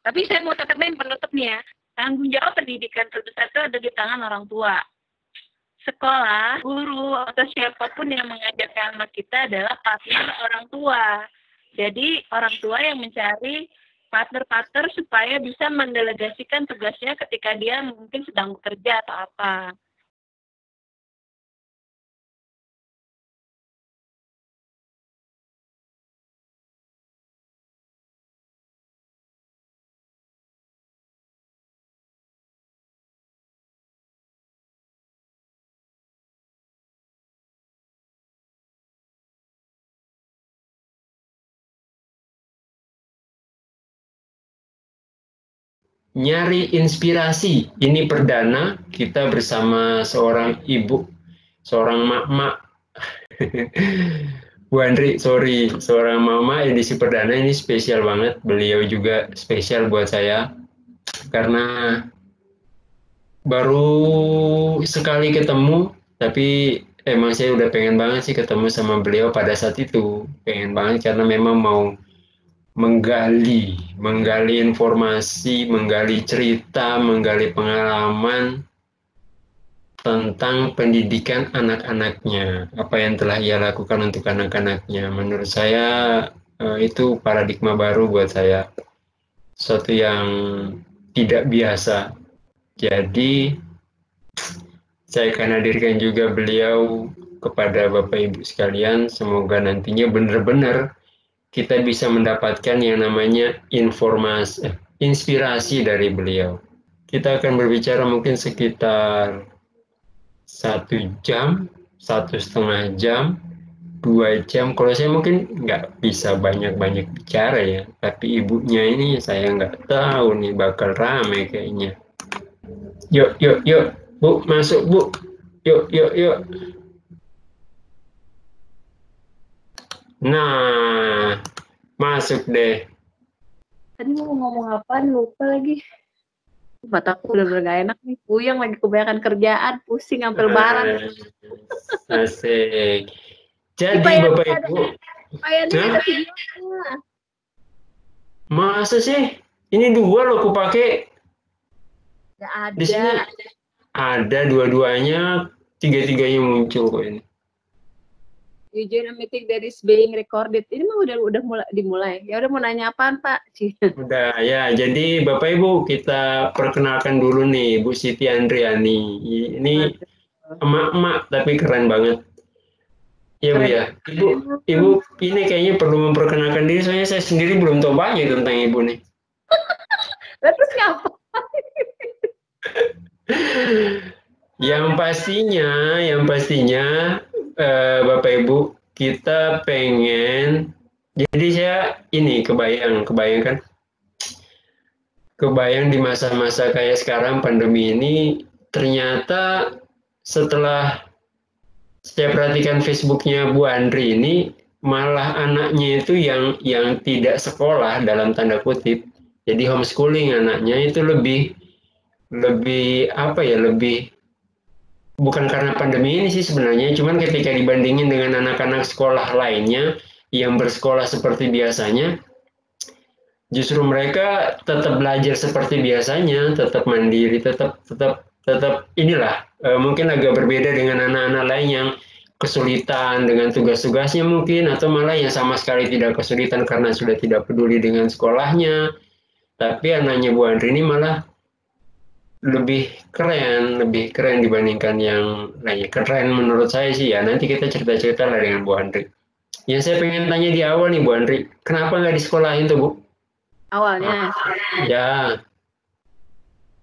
Tapi saya mau tekenin penutup nih ya, tanggung jawab pendidikan terbesar itu ada di tangan orang tua. Sekolah, guru, atau siapapun yang mengajarkan anak kita adalah partner orang tua. Jadi orang tua yang mencari partner-partner supaya bisa mendelegasikan tugasnya ketika dia mungkin sedang bekerja atau apa. Nyari inspirasi. Ini perdana kita bersama seorang ibu, seorang mak-mak. Bu Andri, sorry, seorang mama edisi perdana ini spesial banget. Beliau juga spesial buat saya karena baru sekali ketemu, tapi emang saya udah pengen banget sih ketemu sama beliau pada saat itu. Pengen banget karena memang mau menggali informasi, menggali cerita, menggali pengalaman tentang pendidikan anak-anaknya, apa yang telah ia lakukan untuk anak-anaknya. Menurut saya itu paradigma baru buat saya, sesuatu yang tidak biasa. Jadi saya akan hadirkan juga beliau kepada Bapak Ibu sekalian, semoga nantinya benar-benar kita bisa mendapatkan yang namanya inspirasi dari beliau. Kita akan berbicara mungkin sekitar 1 jam, 1,5 jam, 2 jam. Kalau saya mungkin nggak bisa banyak-banyak bicara ya, tapi ibunya ini saya nggak tahu nih bakal rame kayaknya. Yuk, yuk, yuk, Bu, masuk Bu. Yuk, yuk, yuk. Nah, masuk deh. Tadi mau ngomong apa, lupa lagi. Mataku udah gak enak nih, puyeng lagi kebanyakan kerjaan, pusing sampai lebaran. Asik. Jadi Bapak Ibu, ada videonya. Masa sih? Ini 2 loh aku pakai. Gak ada. Di sini ada dua-duanya, tiga-tiganya muncul kok ini. Ujian meeting that is being recorded. Ini mah udah mulai dimulai. Ya udah mau nanya apaan, Pak? Udah ya. Jadi Bapak Ibu kita perkenalkan dulu nih Bu Siti Andriani. Ini emak-emak tapi keren banget. Iya Bu ya. Ibu ini kayaknya perlu memperkenalkan diri soalnya saya sendiri belum tahu banyak tentang Ibu nih. Terus ngapa? Yang pastinya Bapak Ibu kita pengen. Jadi saya ini kebayang di masa-masa kayak sekarang pandemi ini ternyata setelah saya perhatikan Facebooknya Bu Andri ini malah anaknya itu yang tidak sekolah dalam tanda kutip, jadi homeschooling anaknya itu lebih lebih apa ya lebih bukan karena pandemi ini sih sebenarnya, cuman ketika dibandingin dengan anak-anak sekolah lainnya yang bersekolah seperti biasanya, justru mereka tetap belajar seperti biasanya, tetap mandiri, tetap inilah mungkin agak berbeda dengan anak-anak lain yang kesulitan dengan tugas-tugasnya mungkin, atau malah yang sama sekali tidak kesulitan karena sudah tidak peduli dengan sekolahnya. Tapi anaknya Bu Andri ini malah lebih keren dibandingkan yang lainnya. Keren menurut saya sih ya. Nanti kita cerita-cerita lah dengan Bu Andri. Yang saya pengen tanya di awal nih Bu Andri, kenapa nggak disekolahin tuh Bu? Awalnya. Ya.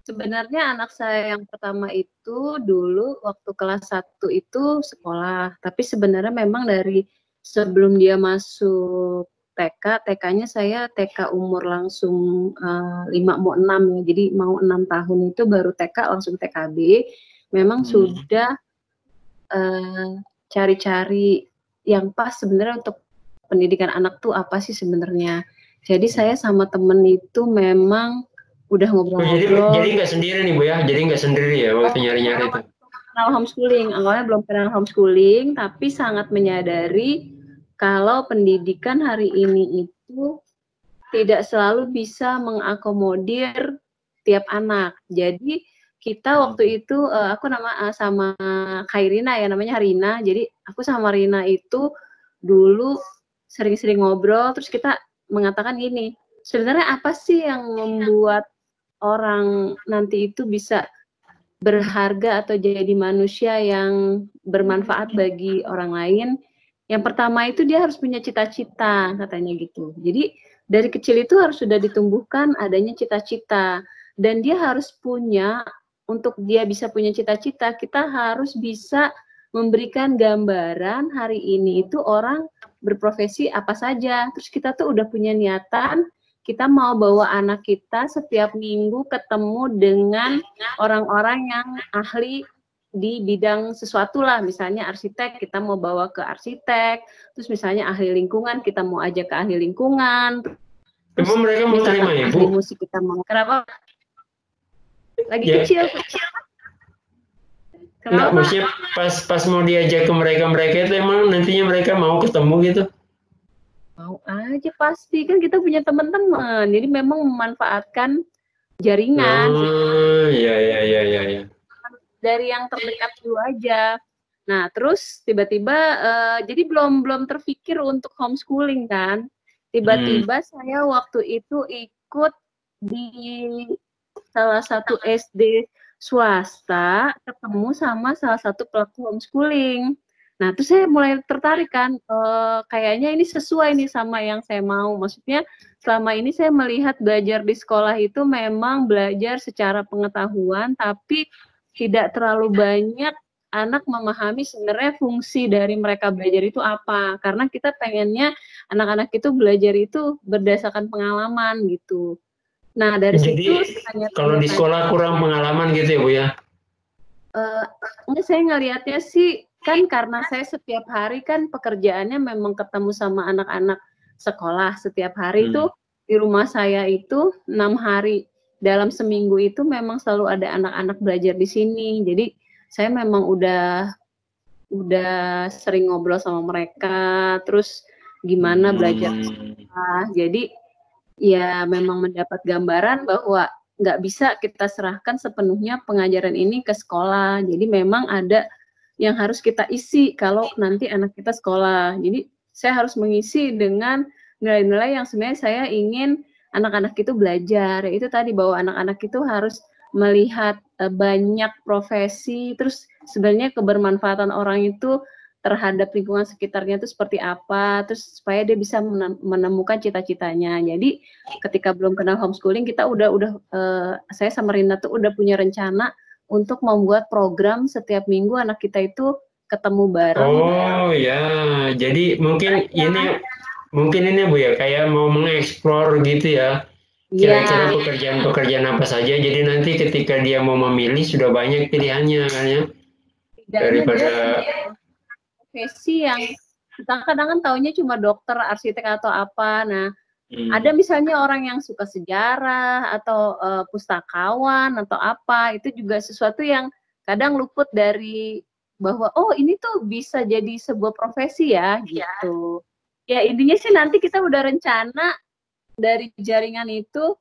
Sebenarnya anak saya yang pertama itu dulu waktu kelas 1 itu sekolah. Tapi sebenarnya memang dari sebelum dia masuk TK, TK-nya saya TK umur langsung 5 mau 6 ya. Jadi mau 6 tahun itu baru TK langsung TKB. Memang sudah cari-cari yang pas sebenarnya untuk pendidikan anak tuh apa sih sebenarnya. Jadi saya sama temen itu memang udah ngobrol-ngobrol. Jadi nggak sendiri nih Bu ya? Jadi nggak sendiri ya waktu nyari-nyari itu? Kenal homeschooling, awalnya belum kenal homeschooling, tapi sangat menyadari kalau pendidikan hari ini itu tidak selalu bisa mengakomodir tiap anak. Jadi kita waktu itu aku sama Khairina ya, namanya Rina. Jadi aku sama Rina itu dulu sering-sering ngobrol, terus kita mengatakan gini, sebenarnya apa sih yang membuat orang nanti itu bisa berharga atau jadi manusia yang bermanfaat bagi orang lain? Yang pertama itu dia harus punya cita-cita, katanya gitu. Jadi dari kecil itu harus sudah ditumbuhkan adanya cita-cita, dan dia harus punya, untuk dia bisa punya cita-cita, kita harus bisa memberikan gambaran hari ini itu orang berprofesi apa saja. Terus kita tuh udah punya niatan, kita mau bawa anak kita setiap minggu ketemu dengan orang-orang yang ahli di bidang sesuatu lah, misalnya arsitek, kita mau bawa ke arsitek, terus misalnya ahli lingkungan, kita mau ajak ke ahli lingkungan. Emang mereka mau terima ibu? Ahli musik kita mau. Kenapa? Lagi ya. Kecil. Enggak, maksudnya pas mau diajak ke mereka itu emang nantinya mereka mau ketemu gitu? Mau aja pasti, kan kita punya teman-teman, jadi memang memanfaatkan jaringan. Oh, iya. Dari yang terdekat dulu aja. Nah, terus tiba-tiba jadi belum terpikir untuk homeschooling kan. Tiba-tiba saya waktu itu ikut di salah satu SD swasta, ketemu sama salah satu pelaku homeschooling. Nah, terus saya mulai tertarik kan, kayaknya ini sesuai nih sama yang saya mau. Maksudnya selama ini saya melihat belajar di sekolah itu memang belajar secara pengetahuan, tapi tidak terlalu banyak anak memahami sebenarnya fungsi dari mereka belajar itu apa. Karena kita pengennya anak-anak itu belajar itu berdasarkan pengalaman gitu. Nah, dari jadi, situ kalau di sekolah kurang pengalaman gitu ya Bu ya? Saya ngelihatnya sih, kan karena saya setiap hari kan pekerjaannya memang ketemu sama anak-anak sekolah setiap hari itu di rumah saya itu 6 hari dalam seminggu itu memang selalu ada anak-anak belajar di sini. Jadi saya memang udah sering ngobrol sama mereka, terus gimana belajar sekolah. Jadi ya memang mendapat gambaran bahwa nggak bisa kita serahkan sepenuhnya pengajaran ini ke sekolah. Jadi memang ada yang harus kita isi kalau nanti anak kita sekolah. Jadi saya harus mengisi dengan nilai-nilai yang sebenarnya saya ingin anak-anak itu belajar. Itu tadi bahwa anak-anak itu harus melihat banyak profesi, terus sebenarnya kebermanfaatan orang itu terhadap lingkungan sekitarnya itu seperti apa, terus supaya dia bisa menemukan cita-citanya. Jadi ketika belum kenal homeschooling, kita saya sama Rina tuh udah punya rencana untuk membuat program setiap minggu anak kita itu ketemu bareng. Oh ya, jadi mungkin ini Bu ya, kayak mau mengeksplor gitu ya, kira-kira pekerjaan-pekerjaan apa saja, jadi nanti ketika dia mau memilih sudah banyak pilihannya kan ya, daripada profesi yang kita kadang kan taunya cuma dokter, arsitek atau apa. Nah, ada misalnya orang yang suka sejarah atau pustakawan atau apa, itu juga sesuatu yang kadang luput dari bahwa oh ini tuh bisa jadi sebuah profesi ya gitu. Ya intinya sih nanti kita udah rencana dari jaringan itu,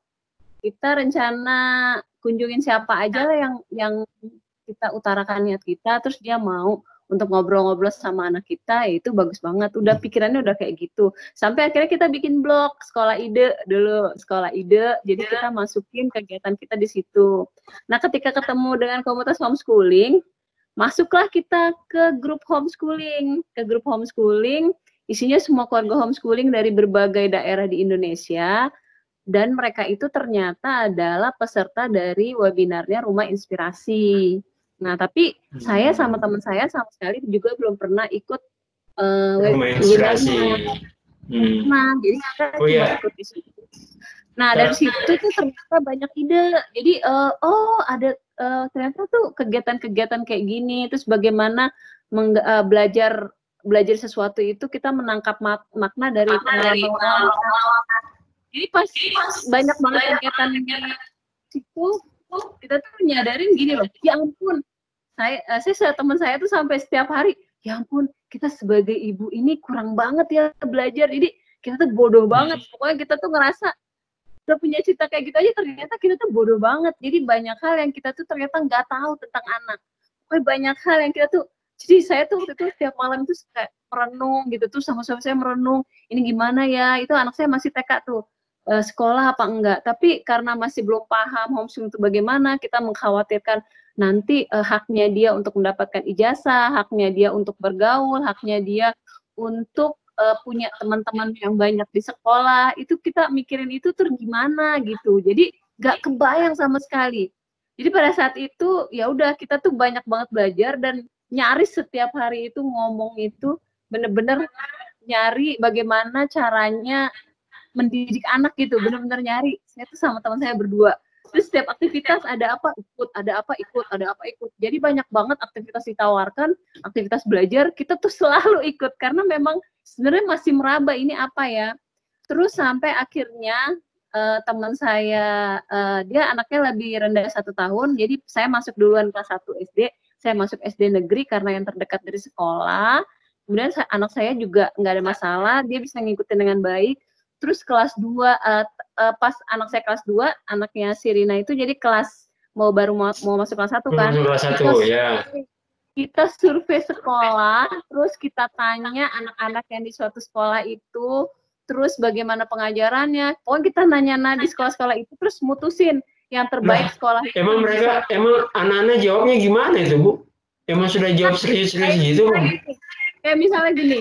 kita rencana kunjungin siapa aja lah yang kita utarakan niat kita, terus dia mau untuk ngobrol-ngobrol sama anak kita, ya itu bagus banget. Udah pikirannya udah kayak gitu. Sampai akhirnya kita bikin blog Sekolah Ide dulu, Sekolah Ide. Jadi kita masukin kegiatan kita di situ. Nah, ketika ketemu dengan komunitas homeschooling, masuklah kita ke grup homeschooling. Ke grup homeschooling, isinya semua keluarga homeschooling dari berbagai daerah di Indonesia. Dan mereka itu ternyata adalah peserta dari webinarnya Rumah Inspirasi. Nah, tapi saya sama teman saya sama sekali juga belum pernah ikut Rumah Inspirasi. Nah, jadi kita cuma ikut di situ. Nah, dari situ tuh ternyata banyak ide. Jadi, ada ternyata tuh kegiatan-kegiatan kayak gini. Terus bagaimana belajar sesuatu itu kita menangkap makna dari pengalaman. Jadi pas banyak banget kegiatan di situ, kita tuh nyadarin gini loh, ya ampun, saya teman saya tuh sampai setiap hari, ya ampun, kita sebagai ibu ini kurang banget ya belajar. Jadi kita tuh bodoh banget. Pokoknya kita tuh ngerasa udah punya cita kayak gitu aja, ternyata kita tuh bodoh banget. Jadi banyak hal yang kita tuh ternyata nggak tahu tentang anak. Pokoknya banyak hal yang kita tuh, jadi saya tuh waktu itu setiap malam tuh kayak merenung gitu tuh, sama suami saya merenung, ini gimana ya, itu anak saya masih TK tuh, sekolah apa enggak. Tapi karena masih belum paham homeschooling itu bagaimana, kita mengkhawatirkan nanti haknya dia untuk mendapatkan ijazah, haknya dia untuk bergaul, haknya dia untuk punya teman-teman yang banyak di sekolah, itu kita mikirin itu tuh gimana gitu. Jadi gak kebayang sama sekali. Jadi pada saat itu ya udah kita tuh banyak banget belajar dan nyaris setiap hari itu ngomong itu bener-bener nyari bagaimana caranya mendidik anak gitu, bener-bener nyari. Saya tuh sama teman saya berdua. Terus setiap aktivitas ada apa ikut, ada apa ikut, ada apa ikut. Jadi banyak banget aktivitas ditawarkan, aktivitas belajar, kita tuh selalu ikut karena memang sebenarnya masih meraba ini apa ya. Terus sampai akhirnya teman saya, dia anaknya lebih rendah 1 tahun, jadi saya masuk duluan kelas 1 SD, saya masuk SD negeri karena yang terdekat dari sekolah. Kemudian anak saya juga nggak ada masalah, dia bisa ngikutin dengan baik. Terus kelas 2, pas anak saya kelas 2, anaknya si Rina itu jadi baru mau masuk kelas 1 kan. Kelas 1, ya. Kita survei sekolah, terus kita tanya anak-anak yang di suatu sekolah itu, terus bagaimana pengajarannya. Pokoknya kita nanya-nanya di sekolah-sekolah itu, terus mutusin yang terbaik sekolah itu. Emang anak-anak jawabnya gimana itu, Bu? Emang sudah jawab serius-serius gitu, Bu? Kayak misalnya gini,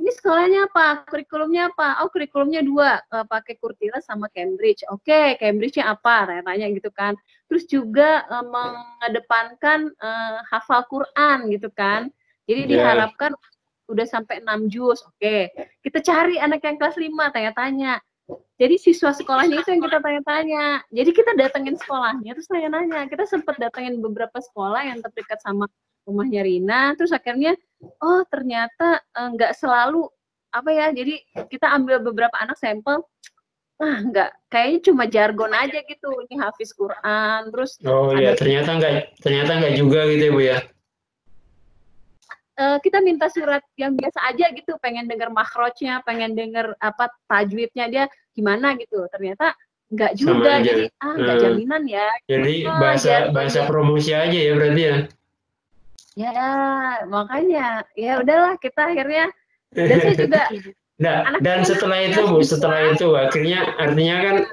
ini sekolahnya apa? Kurikulumnya apa? Oh, kurikulumnya 2, pakai Kurtila sama Cambridge. Oke, Cambridge-nya apa? Tanya gitu kan. Terus juga mengedepankan hafal Quran gitu kan. Jadi diharapkan udah sampai 6 juz. Oke, kita cari anak yang kelas 5, tanya-tanya. Jadi siswa sekolahnya itu yang kita tanya-tanya. Jadi kita datengin sekolahnya, terus tanya-nanya. Kita sempat datengin beberapa sekolah yang terdekat sama rumahnya Rina, terus akhirnya oh ternyata nggak selalu apa ya, jadi kita ambil beberapa anak sampel, nggak, kayaknya cuma jargon aja gitu, ini hafiz Quran, terus ya ternyata nggak juga gitu ya, Bu ya. Kita minta surat yang biasa aja gitu, pengen denger makhrajnya, pengen denger apa tajwidnya dia gimana gitu, ternyata nggak juga, jadi nggak jaminan ya. Jadi bahasa promosi aja ya berarti ya. Ya, makanya ya udahlah kita akhirnya, dan saya juga dan setelah itu Bu, akhirnya artinya kan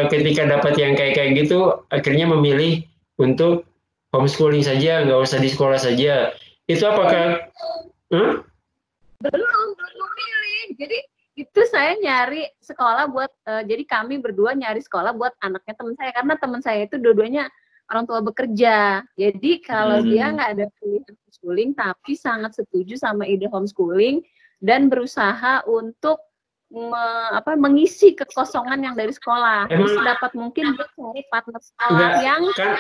ketika dapat yang kayak gitu akhirnya memilih untuk homeschooling saja, nggak usah di sekolah saja. Itu apakah belum milih. Jadi itu saya nyari sekolah buat jadi kami berdua nyari sekolah buat anaknya teman saya, karena teman saya itu dua-duanya orang tua bekerja. Jadi kalau dia nggak ada pilihan homeschooling, tapi sangat setuju sama ide homeschooling dan berusaha untuk mengisi kekosongan yang dari sekolah. Terus dapat mungkin dia cari partner sekolah yang kan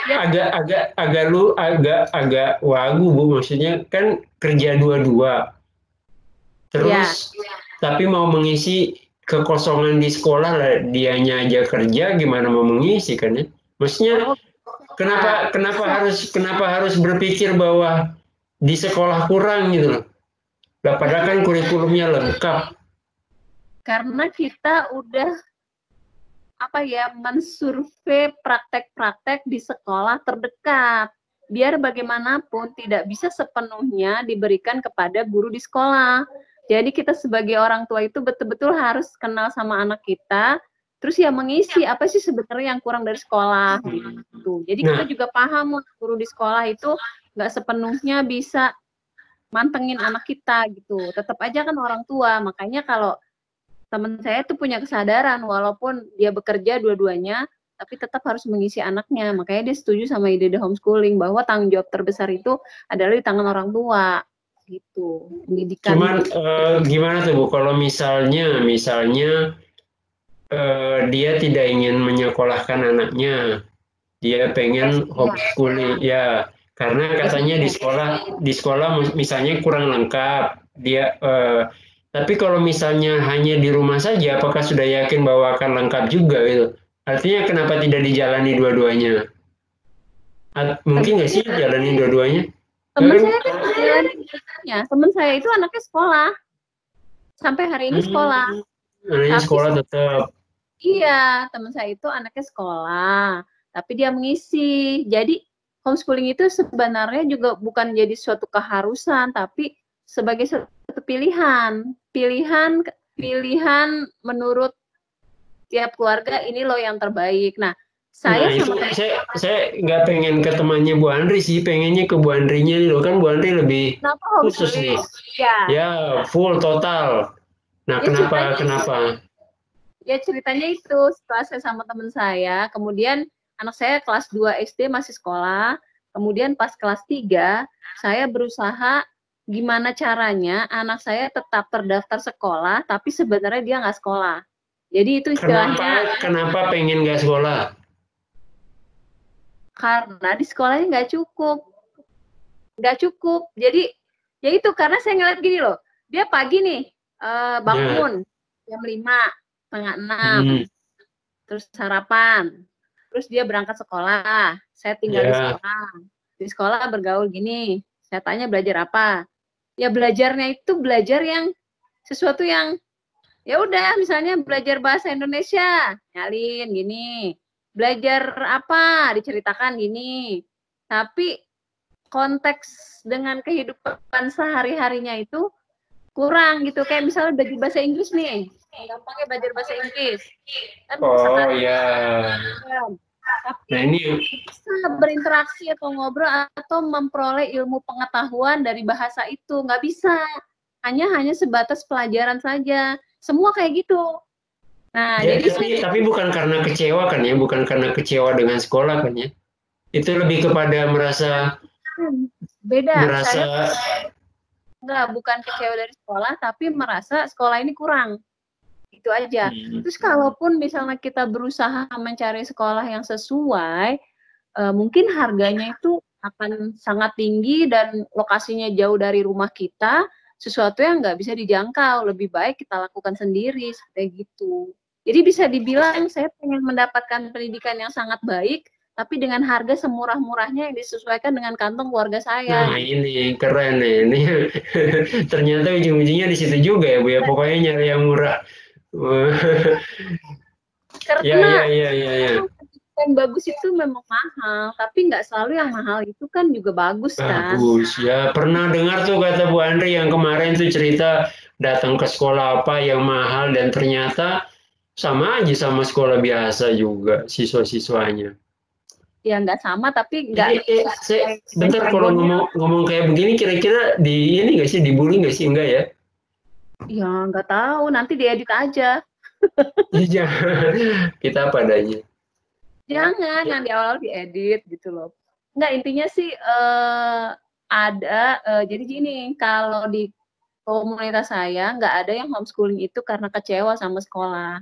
agak wagu Bu, maksudnya kan kerja dua-dua. Terus tapi mau mengisi kekosongan di sekolah lah, dianya aja kerja, gimana mau mengisi kan ya? Maksudnya kenapa harus berpikir bahwa di sekolah kurang gitu loh. Padahal kan kurikulumnya lengkap. Karena kita udah mensurvei praktek-praktek di sekolah terdekat. Biar bagaimanapun tidak bisa sepenuhnya diberikan kepada guru di sekolah. Jadi kita sebagai orang tua itu betul-betul harus kenal sama anak kita, terus ya mengisi apa sih sebenarnya yang kurang dari sekolah gitu. Jadi kita juga paham guru di sekolah itu nggak sepenuhnya bisa mantengin anak kita gitu. Tetap aja kan orang tua. Makanya kalau teman saya tuh punya kesadaran walaupun dia bekerja dua-duanya, tapi tetap harus mengisi anaknya. Makanya dia setuju sama ide homeschooling bahwa tanggung jawab terbesar itu adalah di tangan orang tua gitu. Pendidikan. Cuman gimana tuh Bu kalau misalnya dia tidak ingin menyekolahkan anaknya, dia pengen homeschooling ya, karena katanya di sekolah misalnya kurang lengkap dia. Tapi kalau misalnya hanya di rumah saja, apakah sudah yakin bahwa akan lengkap juga gitu? Artinya kenapa tidak dijalani dua-duanya? Mungkin nggak sih jalani dua-duanya? Teman saya kan jalani dua-duanya. Teman saya itu anaknya sekolah. Sampai hari ini sekolah. Anaknya Tapi sekolah tetap. iya, teman saya itu anaknya sekolah, tapi dia mengisi. Jadi homeschooling itu sebenarnya juga bukan jadi suatu keharusan, tapi sebagai suatu pilihan. Pilihan menurut tiap keluarga ini loh yang terbaik. Nah, Nah saya itu sama teman saya nggak pengen ke temannya Bu Andri sih, pengennya ke Bu Andrinya nih loh, kan Bu Andri lebih kenapa khusus nih. homeschooling? Ya, Ya full total. Nah ya kenapa ceritanya kenapa? ya ceritanya itu setelah saya sama teman saya, kemudian anak saya kelas 2 SD masih sekolah, kemudian pas kelas 3 saya berusaha gimana caranya anak saya tetap terdaftar sekolah, tapi sebenarnya dia nggak sekolah. Jadi itu Kenapa istilahnya kenapa pengen nggak sekolah? karena di sekolahnya nggak cukup. Jadi ya itu karena saya ngeliat gini loh, dia pagi nih Ya. bangun jam 5, setengah 6, Hmm, terus sarapan, terus dia berangkat sekolah, saya tinggal ya. di sekolah bergaul gini, saya tanya belajar apa, ya belajarnya itu belajar yang sesuatu yang ya udah misalnya belajar bahasa Indonesia, nyalin gini, belajar apa diceritakan gini, tapi konteks dengan kehidupan sehari-harinya itu kurang gitu, kayak misalnya belajar bahasa Inggris nih, gampangnya belajar bahasa Inggris kan Oh sekarang ya. tapi Nah ini bisa berinteraksi atau ngobrol atau memperoleh ilmu pengetahuan dari bahasa itu nggak bisa, hanya sebatas pelajaran saja, semua kayak gitu. Nah ya jadi saya tapi bukan karena kecewa kan ya, bukan karena kecewa dengan sekolah kan ya. Itu lebih kepada merasa beda, merasa saya nggak bukan kecewa dari sekolah tapi merasa sekolah ini kurang, itu aja. Terus kalaupun misalnya kita berusaha mencari sekolah yang sesuai, mungkin harganya itu akan sangat tinggi dan lokasinya jauh dari rumah kita, sesuatu yang nggak bisa dijangkau, lebih baik kita lakukan sendiri, seperti gitu. Jadi bisa dibilang saya pengen mendapatkan pendidikan yang sangat baik, tapi dengan harga semurah-murahnya yang disesuaikan dengan kantong keluarga saya. nah ini keren nih ini ternyata ujung-ujungnya di situ juga ya Bu ya, pokoknya nyari yang murah. Ya Karena ya ya ya ya. yang bagus itu memang mahal, tapi nggak selalu yang mahal itu kan juga bagus kan. Bagus ya, pernah dengar tuh kata Bu Andri yang kemarin tuh cerita datang ke sekolah apa yang mahal dan ternyata sama aja sama sekolah biasa juga siswa-siswanya. Ya nggak sama, tapi nggak Jadi bentar kalau jargonnya. ngomong kayak begini kira-kira di ini nggak sih, dibully nggak sih, enggak ya? Ya nggak tahu, nanti diedit aja. Iya, kita apa adanya. Jangan, yang di awal diedit gitu loh. Nggak, intinya sih jadi gini, kalau di komunitas saya nggak ada yang homeschooling itu karena kecewa sama sekolah.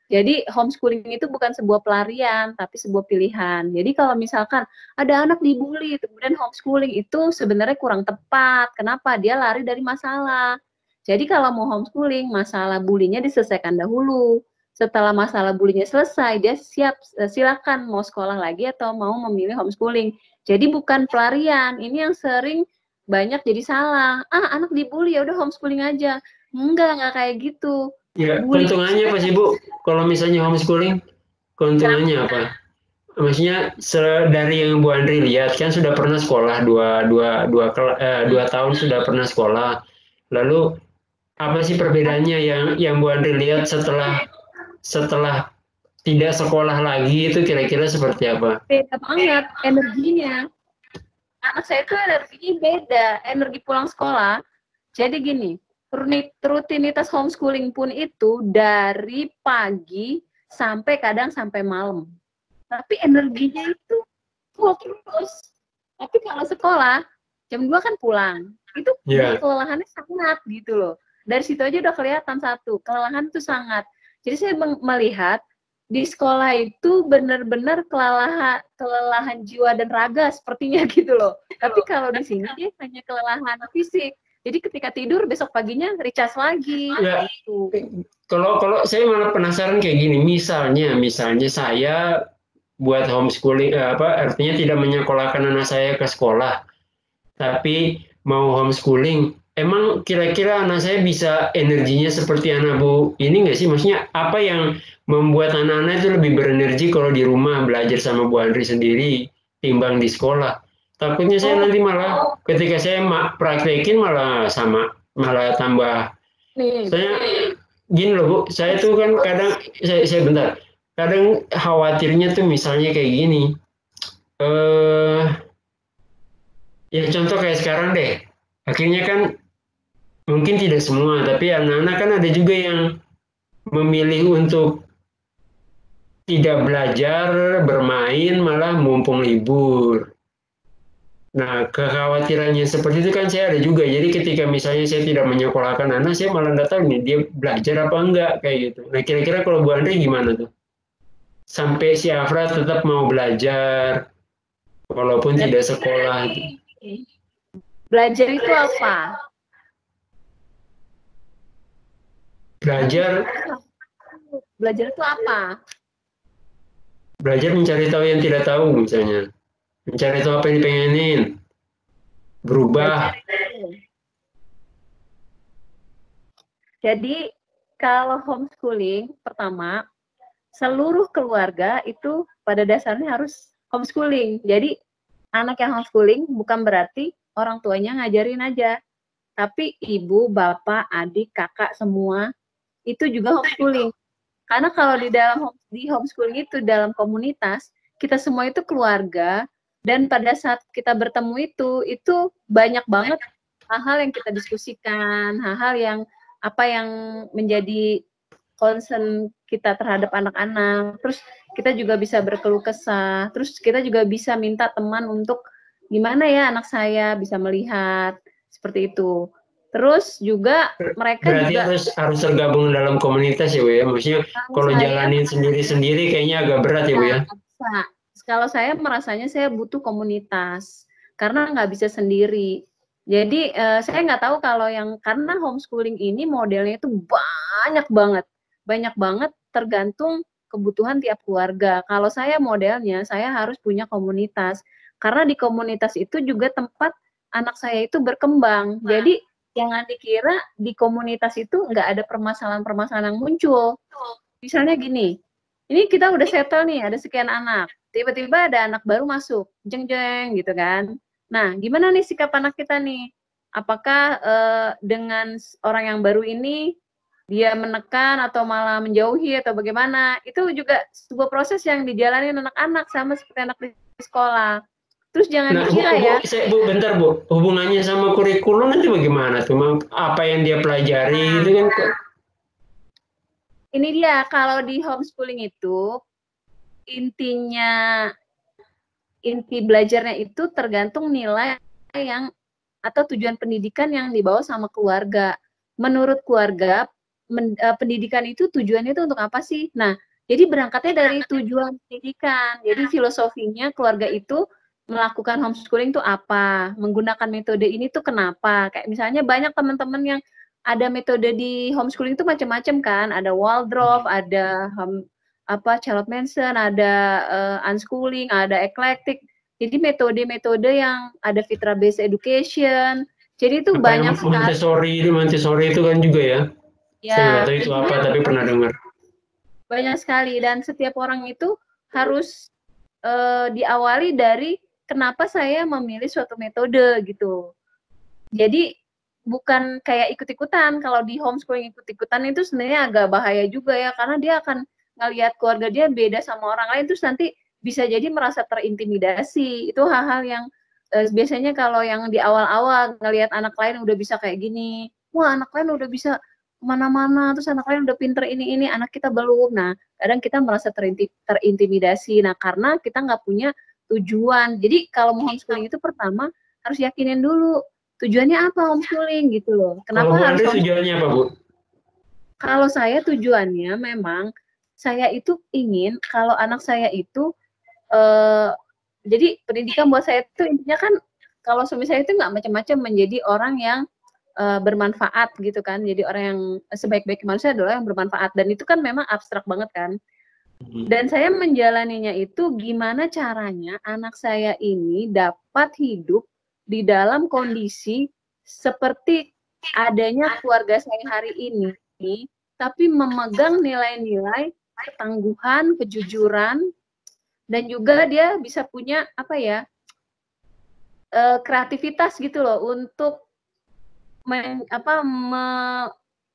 Jadi homeschooling itu bukan sebuah pelarian, tapi sebuah pilihan. Jadi kalau misalkan ada anak dibully, kemudian homeschooling itu sebenarnya kurang tepat. Kenapa? Dia lari dari masalah. Jadi kalau mau homeschooling, masalah bullynya diselesaikan dahulu. Setelah masalah bullynya selesai, dia silakan mau sekolah lagi atau mau memilih homeschooling. Jadi bukan pelarian. Ini yang sering banyak jadi salah. Ah, anak dibully ya udah homeschooling aja. Enggak kayak gitu. Ya, Bully keuntungannya apa sih Bu? Kalau misalnya homeschooling, keuntungannya apa? Maksudnya dari yang Bu Andri lihat kan sudah pernah sekolah dua tahun sudah pernah sekolah. Lalu apa sih perbedaannya yang Bu Andri lihat setelah setelah tidak sekolah lagi itu kira-kira seperti apa? beda banget energinya. Anak saya itu energinya beda, energi pulang sekolah. Jadi gini, rutinitas homeschooling pun itu dari pagi sampai kadang sampai malam. Tapi energinya itu full terus. Tapi kalau sekolah, jam 2 kan pulang. Itu udah Ya, kelelahannya sangat gitu loh. Dari situ aja udah kelihatan satu, kelelahan itu sangat. Jadi saya melihat di sekolah itu benar-benar kelelahan jiwa dan raga sepertinya gitu loh. Tapi kalau di sini dia hanya kelelahan fisik. Jadi ketika tidur besok paginya recharge lagi. ya. Gitu. Kalau saya malah penasaran kayak gini, misalnya saya buat homeschooling apa artinya tidak menyekolahkan anak saya ke sekolah, tapi mau homeschooling. emang kira-kira anak saya bisa energinya seperti anak Bu ini nggak sih? Maksudnya apa yang membuat anak-anak itu lebih berenergi kalau di rumah belajar sama Bu Andri sendiri timbang di sekolah? Takutnya saya nanti malah ketika saya praktekin malah malah tambah. Nih, Saya gini loh Bu, saya tuh kan kadang saya bentar, kadang khawatirnya tuh misalnya kayak gini. Ya contoh kayak sekarang deh, akhirnya kan mungkin tidak semua, tapi anak-anak kan ada juga yang memilih untuk tidak belajar, bermain, malah mumpung libur. Nah, kekhawatirannya seperti itu kan saya ada juga. Jadi ketika misalnya saya tidak menyekolahkan anak, saya malah nggak tahu nih dia belajar apa enggak kayak gitu. Nah, kira-kira kalau Bu Andri gimana tuh? Sampai si Afra tetap mau belajar, walaupun tidak sekolah. belajar itu apa? Belajar itu apa? Belajar mencari tahu yang tidak tahu misalnya. Mencari tahu apa yang dipengenin. Berubah. Jadi kalau homeschooling, pertama, seluruh keluarga itu pada dasarnya harus homeschooling. Jadi anak yang homeschooling bukan berarti orang tuanya ngajarin aja. Tapi ibu, bapak, adik, kakak semua itu juga homeschooling. Karena kalau di homeschooling itu dalam komunitas, kita semua itu keluarga, dan pada saat kita bertemu itu banyak banget hal-hal yang kita diskusikan, hal-hal yang menjadi concern kita terhadap anak-anak. Terus kita juga bisa berkeluh kesah, terus kita juga bisa minta teman untuk gimana ya anak saya bisa melihat seperti itu. Terus juga mereka berarti juga harus tergabung dalam komunitas ya Bu ya. Maksudnya kalau jalanin sendiri-sendiri kayaknya agak berat ya Bu ya. Kalau saya merasanya saya butuh komunitas karena nggak bisa sendiri. Jadi saya nggak tahu kalau yang karena homeschooling ini modelnya itu banyak banget tergantung kebutuhan tiap keluarga. Kalau saya modelnya saya harus punya komunitas karena di komunitas itu juga tempat anak saya itu berkembang. Jadi jangan dikira di komunitas itu nggak ada permasalahan-permasalahan yang muncul. Misalnya gini, ini kita udah settle nih, ada sekian anak. Tiba-tiba ada anak baru masuk, jeng-jeng gitu kan. Nah, gimana nih sikap anak kita nih? Apakah dengan orang yang baru ini, dia menekan atau malah menjauhi atau bagaimana? Itu juga sebuah proses yang dijalani anak-anak, sama seperti anak di sekolah. Terus jangan dikira ya. Bu, bentar Bu, hubungannya sama kurikulum nanti bagaimana tuh? Apa yang dia pelajari itu kan? Ini dia, kalau di homeschooling itu inti belajarnya itu tergantung nilai yang atau tujuan pendidikan yang dibawa sama keluarga. Menurut keluarga, pendidikan itu tujuannya itu untuk apa sih? Nah, jadi berangkatnya dari tujuan pendidikan. Jadi filosofinya keluarga itu melakukan homeschooling itu apa? Menggunakan metode ini tuh kenapa? Kayak misalnya banyak teman-teman yang ada metode di homeschooling itu macam-macam kan. Ada Waldorf, ada Charlotte Manson, ada unschooling, ada eclectic. Jadi metode-metode yang ada fitrah based education. Jadi itu banyak sekali. Montessori itu kan juga ya. Saya nggak tahu itu apa, tapi pernah dengar. Banyak sekali, dan setiap orang itu harus diawali dari kenapa saya memilih suatu metode gitu. Jadi bukan kayak ikut-ikutan. Kalau di homeschooling ikut-ikutan itu sebenarnya agak bahaya juga ya, karena dia akan ngelihat keluarga dia beda sama orang lain, terus nanti bisa jadi merasa terintimidasi. Itu hal-hal yang biasanya kalau yang di awal-awal ngelihat anak lain udah bisa kayak gini, wah anak lain udah bisa kemana-mana, terus anak lain udah pinter ini, anak kita belum. Nah, kadang kita merasa terintimidasi. Nah, karena kita nggak punya tujuan. Jadi kalau mau homeschooling itu pertama harus yakinin dulu tujuannya apa homeschooling gitu loh. Kenapa harus tujuannya apa, Bu? Kalau saya tujuannya memang saya itu ingin kalau anak saya itu jadi pendidikan buat saya itu intinya kan kalau suami saya itu nggak macam-macam menjadi orang yang bermanfaat gitu kan. Jadi orang yang sebaik-baik manusia adalah yang bermanfaat, dan itu kan memang abstrak banget kan. Dan saya menjalaninya itu gimana caranya anak saya ini dapat hidup di dalam kondisi seperti adanya keluarga saya hari ini, tapi memegang nilai-nilai ketangguhan, kejujuran, dan juga dia bisa punya kreativitas gitu loh untuk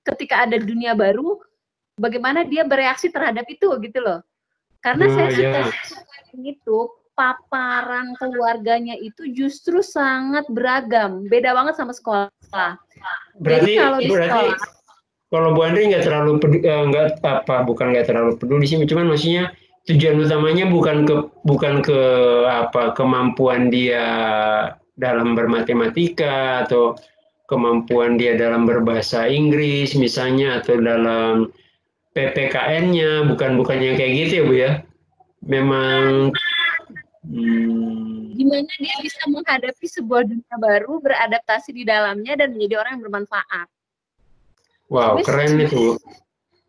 ketika ada dunia baru, bagaimana dia bereaksi terhadap itu gitu loh. Karena saya suka itu paparan keluarganya itu justru sangat beragam, beda banget sama sekolah. Berarti kalau Bu Andri nggak terlalu bukan nggak terlalu peduli sih, cuman maksudnya tujuan utamanya bukan ke kemampuan dia dalam bermatematika atau kemampuan dia dalam berbahasa Inggris misalnya atau dalam PPKN-nya, bukan yang kayak gitu ya Bu ya. Memang gimana dia bisa menghadapi sebuah dunia baru, beradaptasi di dalamnya dan menjadi orang yang bermanfaat. Wow, keren itu.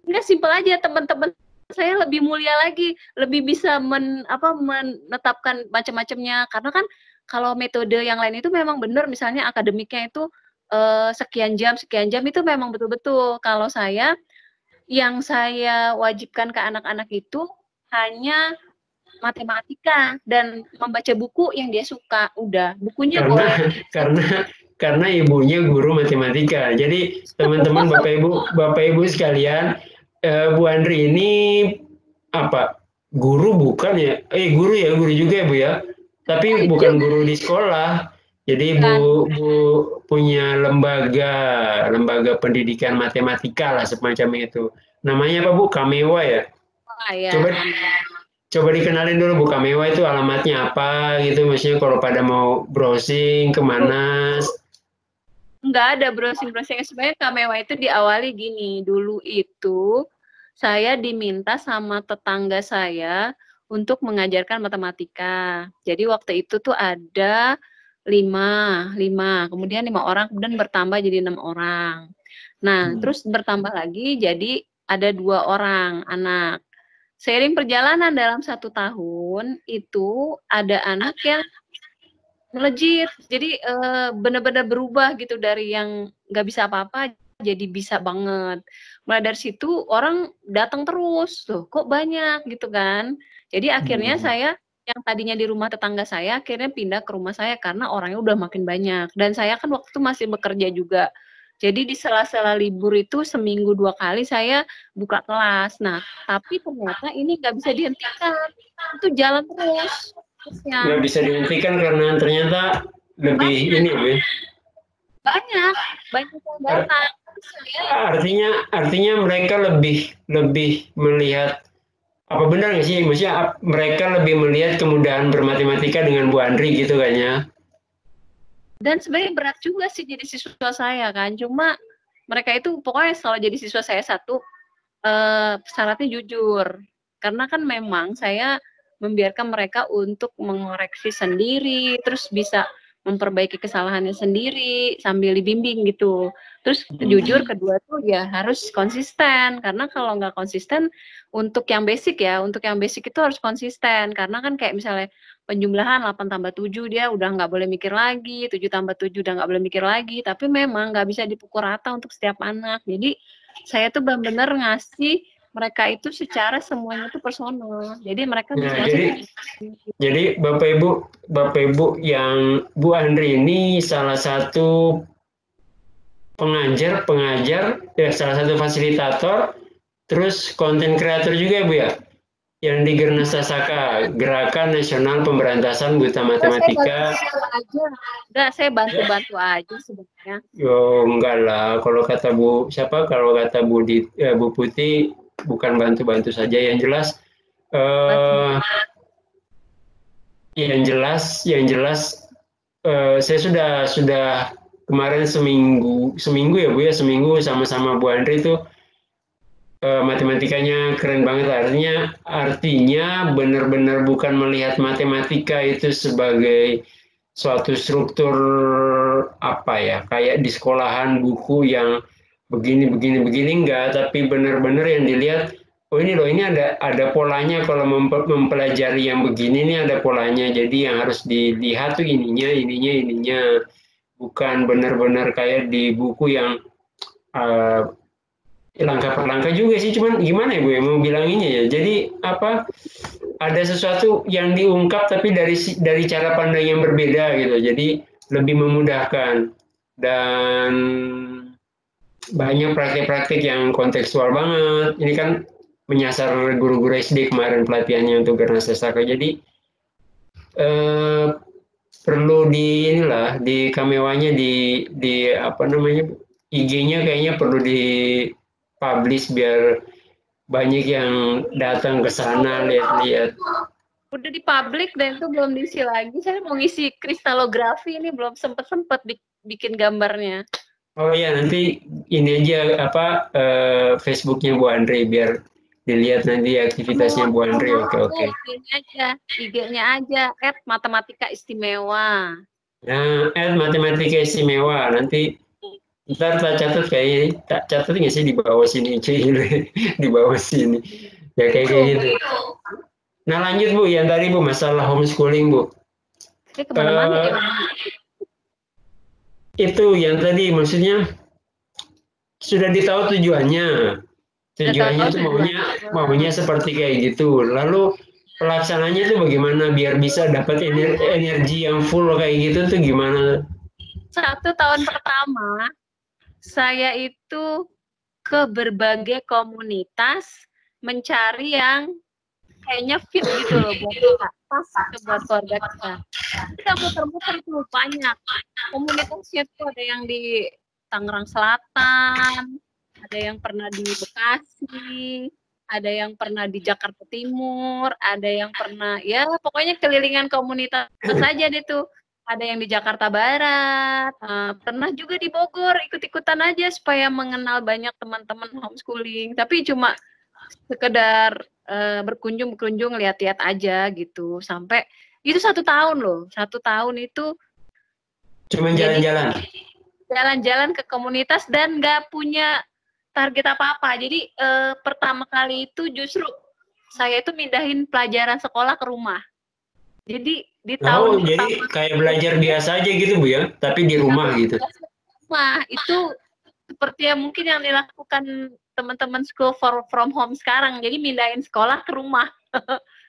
Enggak, simpel aja. Teman-teman saya lebih mulia lagi, lebih bisa menetapkan macam-macamnya. Karena kan kalau metode yang lain itu memang benar, misalnya akademiknya itu sekian jam itu memang betul-betul. Kalau yang saya wajibkan ke anak-anak itu hanya matematika dan membaca buku yang dia suka. Udah, bukunya karena ibunya guru matematika. Jadi teman-teman Bapak Ibu sekalian, Bu Andri ini guru bukan ya? Guru juga ya Bu ya. Tapi bukan guru di sekolah. Jadi Bu punya lembaga pendidikan matematika lah semacam itu. Namanya apa Bu? Kamewa ya? Coba dikenalin dulu Bu, Kamewa itu alamatnya apa gitu, maksudnya kalau pada mau browsing kemana? Nggak ada browsing. Sebenarnya Kamewa itu diawali gini, dulu itu saya diminta sama tetangga saya untuk mengajarkan matematika. Jadi waktu itu tuh ada 5, kemudian 5 orang, kemudian bertambah jadi 6 orang. Nah, terus bertambah lagi jadi ada 2 orang anak. Seiring perjalanan dalam 1 tahun itu ada anak yang melejit, jadi benar-benar berubah gitu, dari yang nggak bisa apa-apa jadi bisa banget. Mulai dari situ orang datang terus, tuh kok banyak gitu kan. Jadi akhirnya saya yang tadinya di rumah tetangga saya akhirnya pindah ke rumah saya karena orangnya udah makin banyak. Dan saya kan waktu itu masih bekerja juga. Jadi di sela-sela libur itu seminggu 2 kali saya buka kelas. Nah, tapi ternyata ini nggak bisa dihentikan. Itu jalan terus. Nggak bisa dihentikan karena ternyata lebih banyak yang datang. Artinya mereka lebih melihat, apa benar nggak sih? Maksudnya mereka lebih melihat kemudahan bermatematika dengan Bu Andri gitu kan ya? Dan sebenarnya berat juga sih jadi siswa saya kan. Cuma mereka itu pokoknya selalu jadi siswa saya syaratnya jujur. Karena kan memang saya membiarkan mereka untuk mengoreksi sendiri, terus bisa memperbaiki kesalahannya sendiri sambil dibimbing gitu. Terus jujur, kedua tuh ya harus konsisten, karena kalau nggak konsisten untuk yang basic itu harus konsisten, karena kan kayak misalnya penjumlahan 8 tambah 7 dia udah nggak boleh mikir lagi, 7 tambah 7 udah nggak boleh mikir lagi, tapi memang nggak bisa dipukul rata untuk setiap anak. Jadi saya tuh benar-benar ngasih mereka itu secara semuanya itu personal. Jadi mereka bisa jadi Bapak Ibu yang Bu Andri ini salah satu pengajar, salah satu fasilitator, terus konten kreator juga ya Bu ya? Yang di Gernas Sasaka, Gerakan Nasional Pemberantasan Buta Matematika. Saya bantu-bantu aja sebenarnya. Yo, enggak lah. Kalau kata Bu Putih, bukan bantu-bantu saja. Yang jelas, saya sudah kemarin seminggu ya Bu ya, sama Bu Andri itu matematikanya keren banget. Artinya benar-benar bukan melihat matematika itu sebagai suatu struktur kayak di sekolahan buku yang begini enggak, tapi benar-benar yang dilihat, ini ada polanya, kalau mempelajari yang begini ini ada polanya, jadi yang harus dilihat tuh ininya. bukan benar-benar kayak di buku yang langkah per langkah juga sih, cuman gimana ya Bu ya mau bilanginnya ya. Jadi apa, ada sesuatu yang diungkap tapi dari cara pandang yang berbeda gitu. Jadi lebih memudahkan dan banyak praktik-praktik yang kontekstual banget. Ini kan menyasar guru-guru SD kemarin pelatihannya untuk Garnas Sasaka. Jadi perlu di kamewanya di apa namanya IG-nya kayaknya perlu di publish biar banyak yang datang ke sana lihat-lihat. Udah di publik dan itu belum diisi lagi. Saya mau ngisi kristalografi ini belum sempet bikin gambarnya. Oh ya, nanti ini aja apa Facebooknya Bu Andre biar dilihat nanti aktivitasnya Bu Andre. Oke. IG-nya aja @matematika istimewa. Nah, matematika istimewa nanti ntar tak catat kayaknya, tak catat nggak sih di bawah sini, di bawah sini. Ya kayak gitu. Nah lanjut Bu, yang tadi Bu masalah homeschooling Bu. Itu yang tadi maksudnya sudah ditahu tujuannya. Tujuannya itu maunya seperti kayak gitu. Lalu pelaksananya itu bagaimana biar bisa dapat energi yang full kayak gitu tuh gimana? 1 tahun pertama saya itu ke berbagai komunitas mencari yang kayaknya fit gitu loh buat kita, pas buat keluarga kita. Kita muter-muter tuh banyak. Komunitasnya tuh ada yang di Tangerang Selatan, ada yang pernah di Bekasi, ada yang pernah di Jakarta Timur, ada yang pernah ya pokoknya kelilingan komunitas saja deh tuh. Ada yang di Jakarta Barat, pernah juga di Bogor, ikut-ikutan aja supaya mengenal banyak teman-teman homeschooling. Tapi cuma sekedar berkunjung lihat-lihat aja gitu. Sampai itu 1 tahun loh, 1 tahun itu cuma jalan-jalan ke komunitas dan nggak punya target apa-apa. Jadi pertama kali itu justru saya itu mindahin pelajaran sekolah ke rumah. Jadi di tahun jadi kayak belajar biasa aja gitu Bu ya, tapi di rumah gitu. Rumah itu seperti yang mungkin yang dilakukan teman-teman school from home sekarang. Jadi mindahin sekolah ke rumah.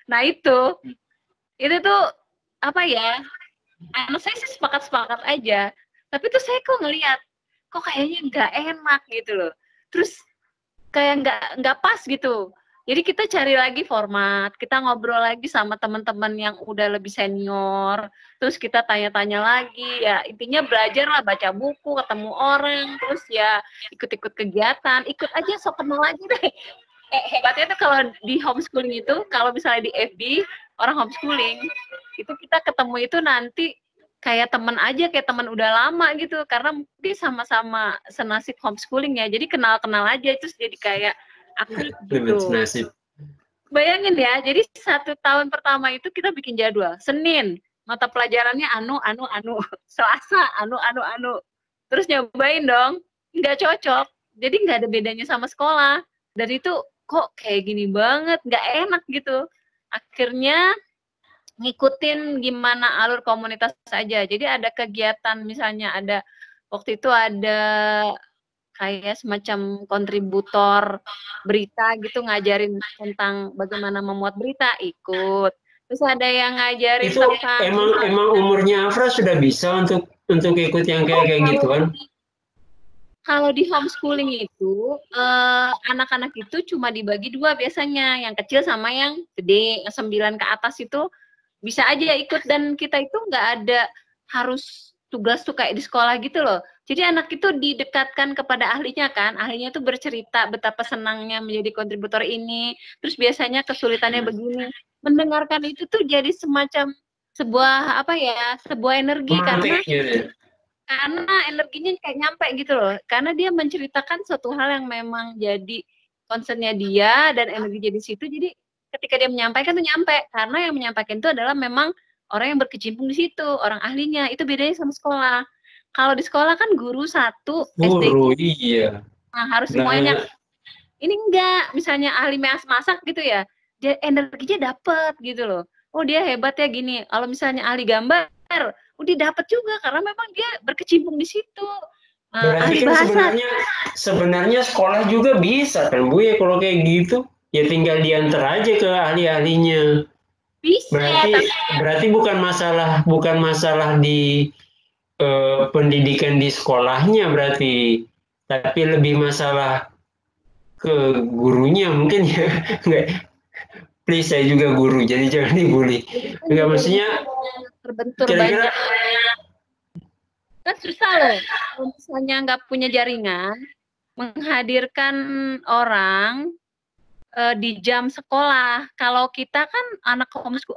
Nah itu tuh apa ya? Anak saya sih sepakat aja. Tapi tuh saya kok ngelihat kok kayaknya nggak enak gitu loh. Terus kayak nggak pas gitu. Jadi kita cari lagi format, kita ngobrol lagi sama teman-teman yang udah lebih senior, terus kita tanya-tanya lagi, ya intinya belajar lah, baca buku, ketemu orang, terus ya ikut-ikut kegiatan, ikut aja, sok kenal aja deh. Hebatnya tuh kalau di homeschooling itu, kalau misalnya di FB, orang homeschooling, itu kita ketemu itu nanti kayak teman aja, kayak teman udah lama gitu, karena mungkin sama-sama senasib homeschooling ya, jadi kenal-kenal aja, terus jadi kayak aktif gitu. Bayangin ya, jadi 1 tahun pertama itu kita bikin jadwal. Senin mata pelajarannya anu. Selasa anu. Terus nyobain dong, nggak cocok. Jadi nggak ada bedanya sama sekolah. Dan itu kok kayak gini banget, nggak enak gitu. Akhirnya ngikutin gimana alur komunitas saja. Jadi ada kegiatan, misalnya waktu itu ada kayak semacam kontributor berita gitu, ngajarin tentang bagaimana memuat berita, ikut. Terus ada yang ngajarin itu tentang emang umurnya Afra sudah bisa untuk ikut yang kayak gituan. Kalau di homeschooling itu anak-anak itu cuma dibagi 2 biasanya, yang kecil sama yang gede, yang 9 ke atas itu bisa aja ikut, dan kita itu nggak ada harus tugas tuh kayak di sekolah gitu loh. Jadi anak itu didekatkan kepada ahlinya kan, ahlinya tuh bercerita betapa senangnya menjadi kontributor ini, terus biasanya kesulitannya begini. Mendengarkan itu tuh jadi semacam sebuah sebuah energi, karena energinya kayak nyampe gitu loh. Karena dia menceritakan suatu hal yang memang jadi concernnya dia dan energi di situ. Jadi ketika dia menyampaikan tuh nyampe, karena yang menyampaikan itu adalah memang orang yang berkecimpung di situ, orang ahlinya. Itu bedanya sama sekolah. Kalau di sekolah kan guru satu, SD iya. Nah, harus semuanya. Ini enggak, misalnya ahli masak gitu ya, dia energinya dapet gitu loh. Oh dia hebat ya gini. Kalau misalnya ahli gambar, didapat juga karena memang dia berkecimpung di situ. Berarti Ahli kan bahasa. sebenarnya sekolah juga bisa kan Bu ya kalau kayak gitu. Ya tinggal diantar aja ke ahli-ahlinya. Bisa, Berarti bukan masalah di pendidikan di sekolahnya berarti, tapi lebih masalah ke gurunya mungkin ya. Enggak, please saya juga guru jadi jangan dibully. Enggak, maksudnya terbentur kira-kira banyak. Kan susah loh kalau misalnya nggak punya jaringan menghadirkan orang di jam sekolah. Kalau kita kan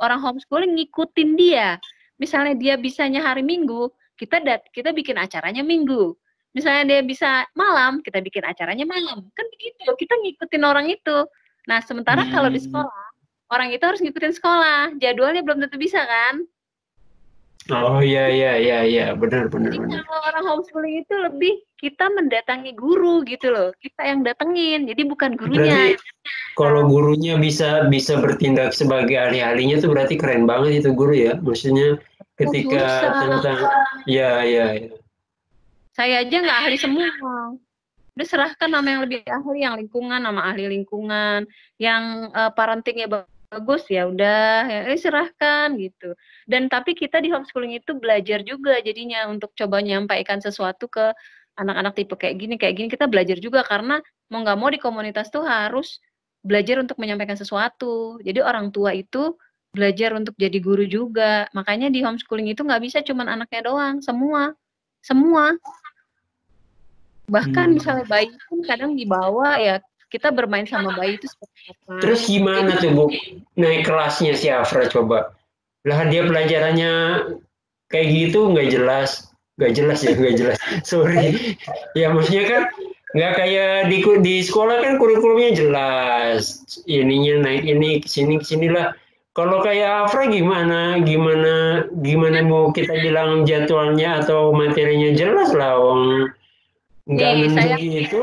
orang homeschooling ngikutin dia. Misalnya dia bisanya hari Minggu, kita bikin acaranya Minggu. Misalnya dia bisa malam, kita bikin acaranya malam. Kan begitu, kita ngikutin orang itu. Nah, sementara kalau di sekolah, orang itu harus ngikutin sekolah. Jadwalnya belum tentu bisa kan? Oh iya, benar. Jadi kalau orang homeschooling itu lebih kita mendatangi guru gitu loh, kita yang datengin, jadi bukan gurunya. Berarti kalau gurunya bisa bertindak sebagai ahli-ahlinya tuh berarti keren banget itu guru ya, maksudnya ketika tentang ya. Saya aja nggak ahli semua. Udah serahkan nama yang lebih ahli, yang lingkungan, nama ahli lingkungan, yang parentingnya bagus ya udah, ya serahkan gitu. Dan tapi kita di homeschooling itu belajar juga jadinya untuk coba menyampaikan sesuatu ke anak-anak tipe kayak gini kita belajar juga karena mau nggak mau di komunitas tuh harus belajar untuk menyampaikan sesuatu. Jadi orang tua itu belajar untuk jadi guru juga. Makanya di homeschooling itu nggak bisa cuman anaknya doang, semua. Bahkan misalnya bayi pun kadang dibawa ya, kita bermain sama bayi itu seperti apa. Terus gimana tuh Bu naik kelasnya si Afra coba? Lah dia pelajarannya kayak gitu nggak jelas. Sorry. Ya maksudnya kan nggak kayak di sekolah kan kurikulumnya jelas. Ininya naik ini kesini lah. Kalau kayak Afra gimana mau kita bilang jadwalnya atau materinya jelas lah, nggak nentu gitu.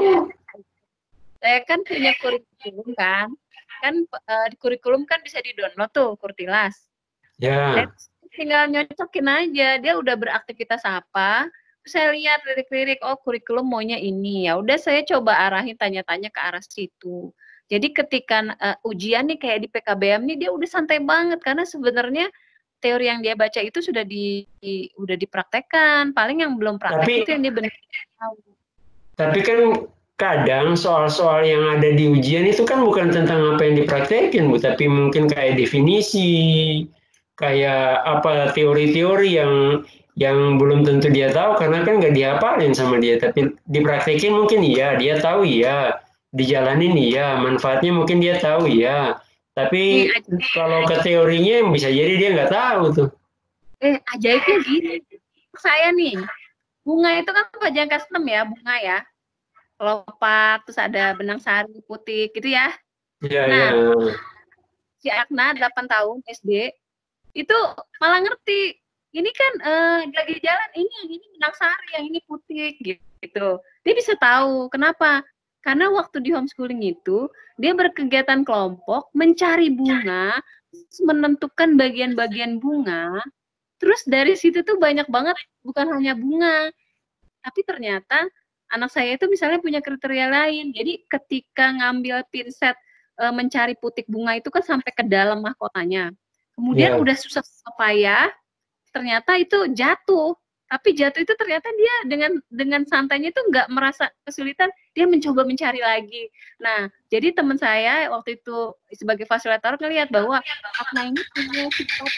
Saya kan punya kurikulum kan di kurikulum kan bisa di-download tuh Kurtilas. Ya. Tinggal nyocokin aja, dia udah beraktivitas apa, terus saya lihat lirik-lirik, oh kurikulum maunya ini, ya udah saya coba arahin tanya-tanya ke arah situ. Jadi ketika ujian nih kayak di PKBM nih dia udah santai banget karena sebenarnya teori yang dia baca itu sudah udah dipraktekkan, paling yang belum praktek itu yang dia benar tahu. Tapi kan kadang soal-soal yang ada di ujian itu kan bukan tentang apa yang dipraktekin, Bu, tapi mungkin kayak definisi, kayak apa teori-teori yang belum tentu dia tahu karena kan nggak dihafalin sama dia, tapi dipraktekin mungkin iya, dia tahu iya, dijalanin iya, manfaatnya mungkin dia tahu iya, tapi kalau ke teorinya bisa jadi dia nggak tahu tuh. Ajaibnya gini, saya nih, bunga itu kan pajangka 6 ya, bunga ya, kelopak, terus ada benang sari putih gitu ya. Iya. Si Akna 8 tahun SD itu malah ngerti. Ini kan lagi jalan ini benang sari, yang ini putih gitu. Dia bisa tahu. Kenapa? Karena waktu di homeschooling itu dia berkegiatan kelompok, mencari bunga, menentukan bagian-bagian bunga. Terus dari situ tuh banyak banget, bukan hanya bunga, tapi ternyata anak saya itu misalnya punya kriteria lain. Jadi ketika ngambil pinset mencari putik bunga itu kan sampai ke dalam mahkotanya. Kemudian udah susah payah, ternyata itu jatuh. Tapi jatuh itu ternyata dia dengan santainya itu nggak merasa kesulitan, dia mencoba mencari lagi. Nah, jadi teman saya waktu itu sebagai fasilitator ngelihat bahwa Akna ini punya sifat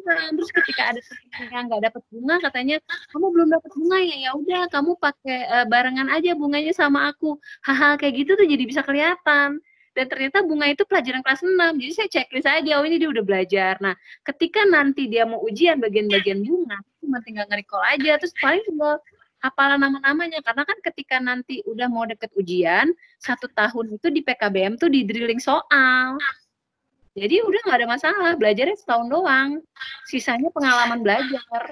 terus ketika ada teman yang nggak dapat bunga, katanya kamu belum dapat bunga ya udah kamu pakai barengan aja bunganya sama aku. Hal-hal kayak gitu tuh jadi bisa kelihatan. Dan ternyata bunga itu pelajaran kelas 6. Jadi saya checklist aja, oh ini dia udah belajar. Nah, ketika nanti dia mau ujian bagian-bagian bunga, cuma tinggal nge-recall aja, terus paling tinggal hafalan nama-namanya. Karena kan ketika nanti udah mau deket ujian, 1 tahun itu di PKBM tuh di drilling soal. Jadi udah nggak ada masalah, belajarnya setahun doang. Sisanya pengalaman belajar.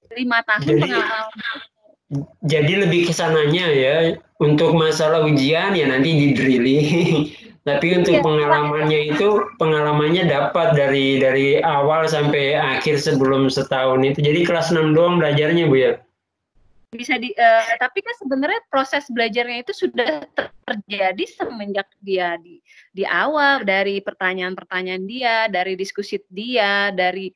5 tahun pengalaman belajar. Jadi lebih kesananya ya, untuk masalah ujian ya nanti di drilling. Tapi untuk Iya. pengalamannya dapat dari awal sampai akhir sebelum setahun itu. Jadi kelas 6 doang belajarnya, Bu ya? Bisa tapi kan sebenarnya proses belajarnya itu sudah terjadi semenjak dia di awal, dari pertanyaan-pertanyaan dia, dari diskusi dia, dari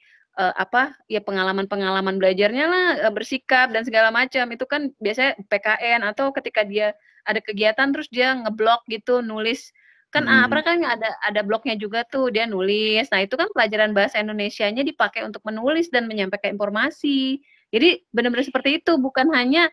pengalaman-pengalaman belajarnya lah, bersikap dan segala macam. Itu kan biasanya PKN atau ketika dia ada kegiatan terus dia ngeblok gitu, nulis. Kan Afra kan ada blognya juga tuh, dia nulis. Nah, itu kan pelajaran bahasa Indonesianya dipakai untuk menulis dan menyampaikan informasi. Jadi benar-benar seperti itu, bukan hanya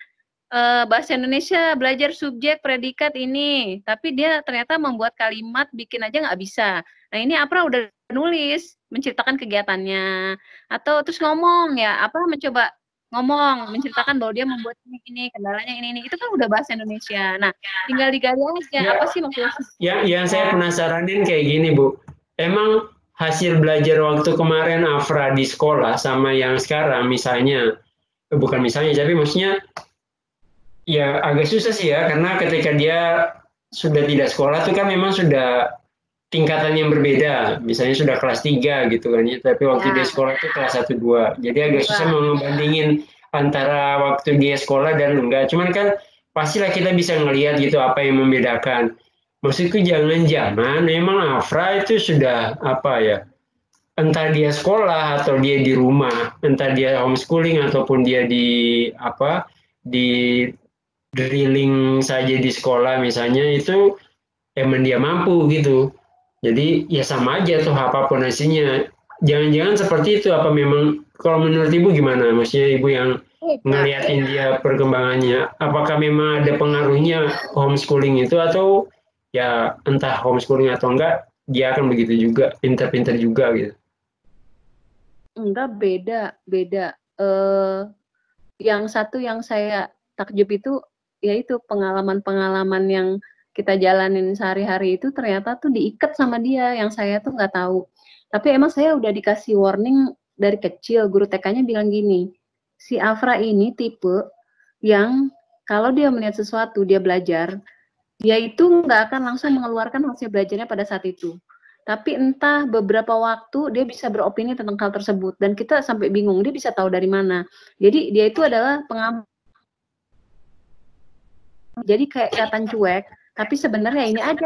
bahasa Indonesia belajar subjek predikat ini, tapi dia ternyata membuat kalimat bikin aja nggak bisa. Nah, ini Afra udah nulis, menceritakan kegiatannya, atau terus ngomong ya, mencoba ngomong, menceritakan bahwa dia membuat ini, kendalanya ini, itu kan udah bahasa Indonesia. Nah, tinggal digali aja, apa sih maksudnya? Yang saya penasaranin kayak gini, Bu. Emang hasil belajar waktu kemarin Afra di sekolah sama yang sekarang, bukan misalnya, tapi maksudnya ya agak susah sih ya, karena ketika dia sudah tidak sekolah tuh kan memang sudah tingkatan yang berbeda, misalnya sudah kelas 3 gitu kan ya, tapi waktu dia sekolah itu kelas 1, 2. Jadi agak susah mau ngebandingin antara waktu dia sekolah dan enggak. Cuman kan pastilah kita bisa ngelihat gitu apa yang membedakan. Maksudku jangan-jangan memang Afra itu sudah entah dia sekolah atau dia di rumah, entah dia homeschooling ataupun dia di drilling saja di sekolah misalnya, itu emang dia mampu gitu. Jadi ya sama aja tuh apapun hasilnya. Jangan-jangan seperti itu, apa memang, kalau menurut Ibu gimana? Maksudnya Ibu yang ngeliatin dia perkembangannya, apakah memang ada pengaruhnya homeschooling itu, atau ya entah homeschooling atau enggak, dia akan begitu juga, pintar-pintar juga gitu? Enggak, beda. Yang satu yang saya takjub itu, yaitu pengalaman-pengalaman yang kita jalanin sehari-hari itu ternyata tuh diikat sama dia, yang saya tuh nggak tahu. Tapi emang saya udah dikasih warning dari kecil, guru TK-nya bilang gini, si Afra ini tipe yang kalau dia melihat sesuatu, dia belajar, dia itu nggak akan langsung mengeluarkan hasil belajarnya pada saat itu. Tapi entah beberapa waktu dia bisa beropini tentang hal tersebut, dan kita sampai bingung, dia bisa tahu dari mana. Jadi dia itu adalah pengamat. Jadi kayak kelihatan cuek, tapi sebenarnya ini aja,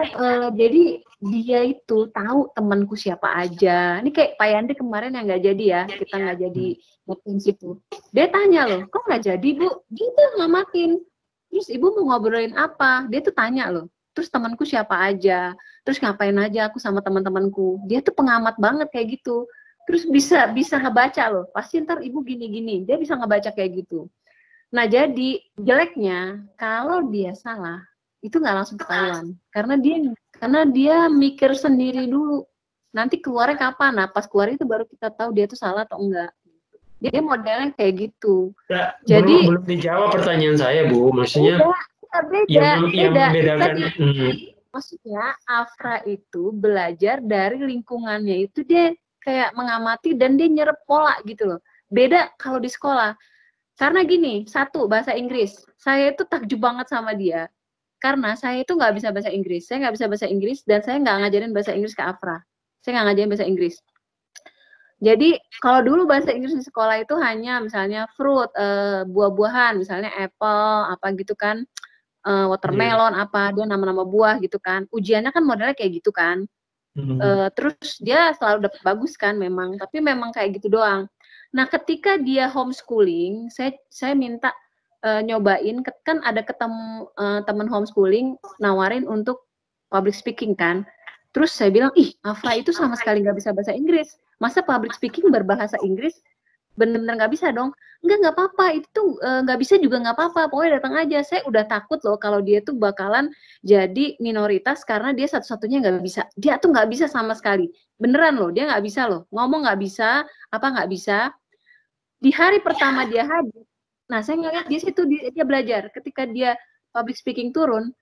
jadi dia itu tahu temanku siapa aja. Ini kayak Pak Yandri kemarin yang nggak jadi ya, kita nggak jadi ngetin situ. Dia tanya loh, kok nggak jadi Bu? Dia tuh ngamatin. Terus Ibu mau ngobrolin apa? Dia tuh tanya loh, terus temanku siapa aja? Terus ngapain aja aku sama teman-temanku? Dia tuh pengamat banget kayak gitu. Terus bisa ngebaca loh, pasti ntar Ibu gini-gini. Dia bisa ngebaca kayak gitu. Nah, jadi jeleknya kalau dia salah itu nggak langsung ketahuan, karena dia mikir sendiri dulu. Nanti keluarnya kapan? Nah, pas keluar itu baru kita tahu dia tuh salah atau enggak. Dia modelnya kayak gitu. Nah, Jadi belum dijawab pertanyaan saya, Bu. Maksudnya beda. membedakan. Maksudnya Afra itu belajar dari lingkungannya, itu dia kayak mengamati dan dia nyerap pola gitu loh. Beda kalau di sekolah. Karena gini, satu, bahasa Inggris. Saya itu takjub banget sama dia. Karena saya itu nggak bisa bahasa Inggris. Saya nggak bisa bahasa Inggris, dan saya nggak ngajarin bahasa Inggris ke Afra. Saya nggak ngajarin bahasa Inggris. Jadi, kalau dulu bahasa Inggris di sekolah itu hanya misalnya fruit, buah-buahan, misalnya apple, apa gitu kan, watermelon, apa, dia nama-nama buah gitu kan. Ujiannya kan modelnya kayak gitu kan. Terus dia selalu dapat bagus kan memang, tapi memang kayak gitu doang. Nah, ketika dia homeschooling, saya minta nyobain, kan ada ketemu teman homeschooling nawarin untuk public speaking kan. Terus saya bilang, ih, Afra itu sama sekali nggak bisa bahasa Inggris. Masa public speaking berbahasa Inggris? Bener-bener nggak bisa dong. Nggak apa-apa, itu tuh nggak bisa juga nggak apa-apa, pokoknya datang aja. Saya udah takut loh kalau dia tuh bakalan jadi minoritas karena dia satu-satunya nggak bisa. Dia tuh nggak bisa sama sekali. Beneran loh, dia nggak bisa loh. Ngomong nggak bisa, apa nggak bisa. Di hari pertama dia hadir, nah saya ngeliat di situ dia belajar. Ketika dia public speaking turun,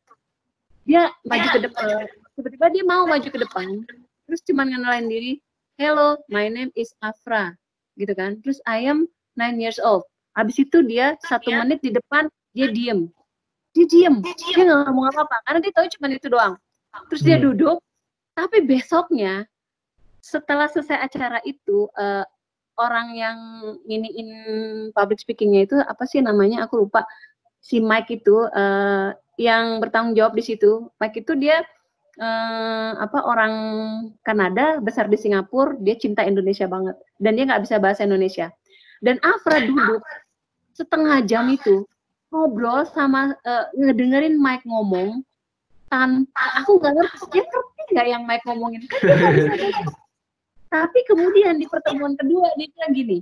dia maju ke depan. Tiba-tiba dia mau maju ke depan, terus cuma ngenalin diri, hello, my name is Afra, gitu kan. Terus I am 9 years old. Habis itu dia 1 menit di depan, dia diem. Dia nggak ngomong apa-apa, karena dia tahu cuma itu doang. Terus dia duduk, Tapi besoknya setelah selesai acara itu orang yang nginiin public speakingnya itu apa sih namanya, aku lupa, si Mike itu yang bertanggung jawab di situ. Mike itu dia orang Kanada, besar di Singapura, dia cinta Indonesia banget dan dia nggak bisa bahasa Indonesia. Dan Afra duduk setengah jam itu ngobrol sama ngedengerin Mike ngomong tanpa, aku nggak ngerti dia ngerti nggak yang Mike ngomongin, kan dia nggak bisa dengar. Tapi kemudian di pertemuan kedua dia bilang gini,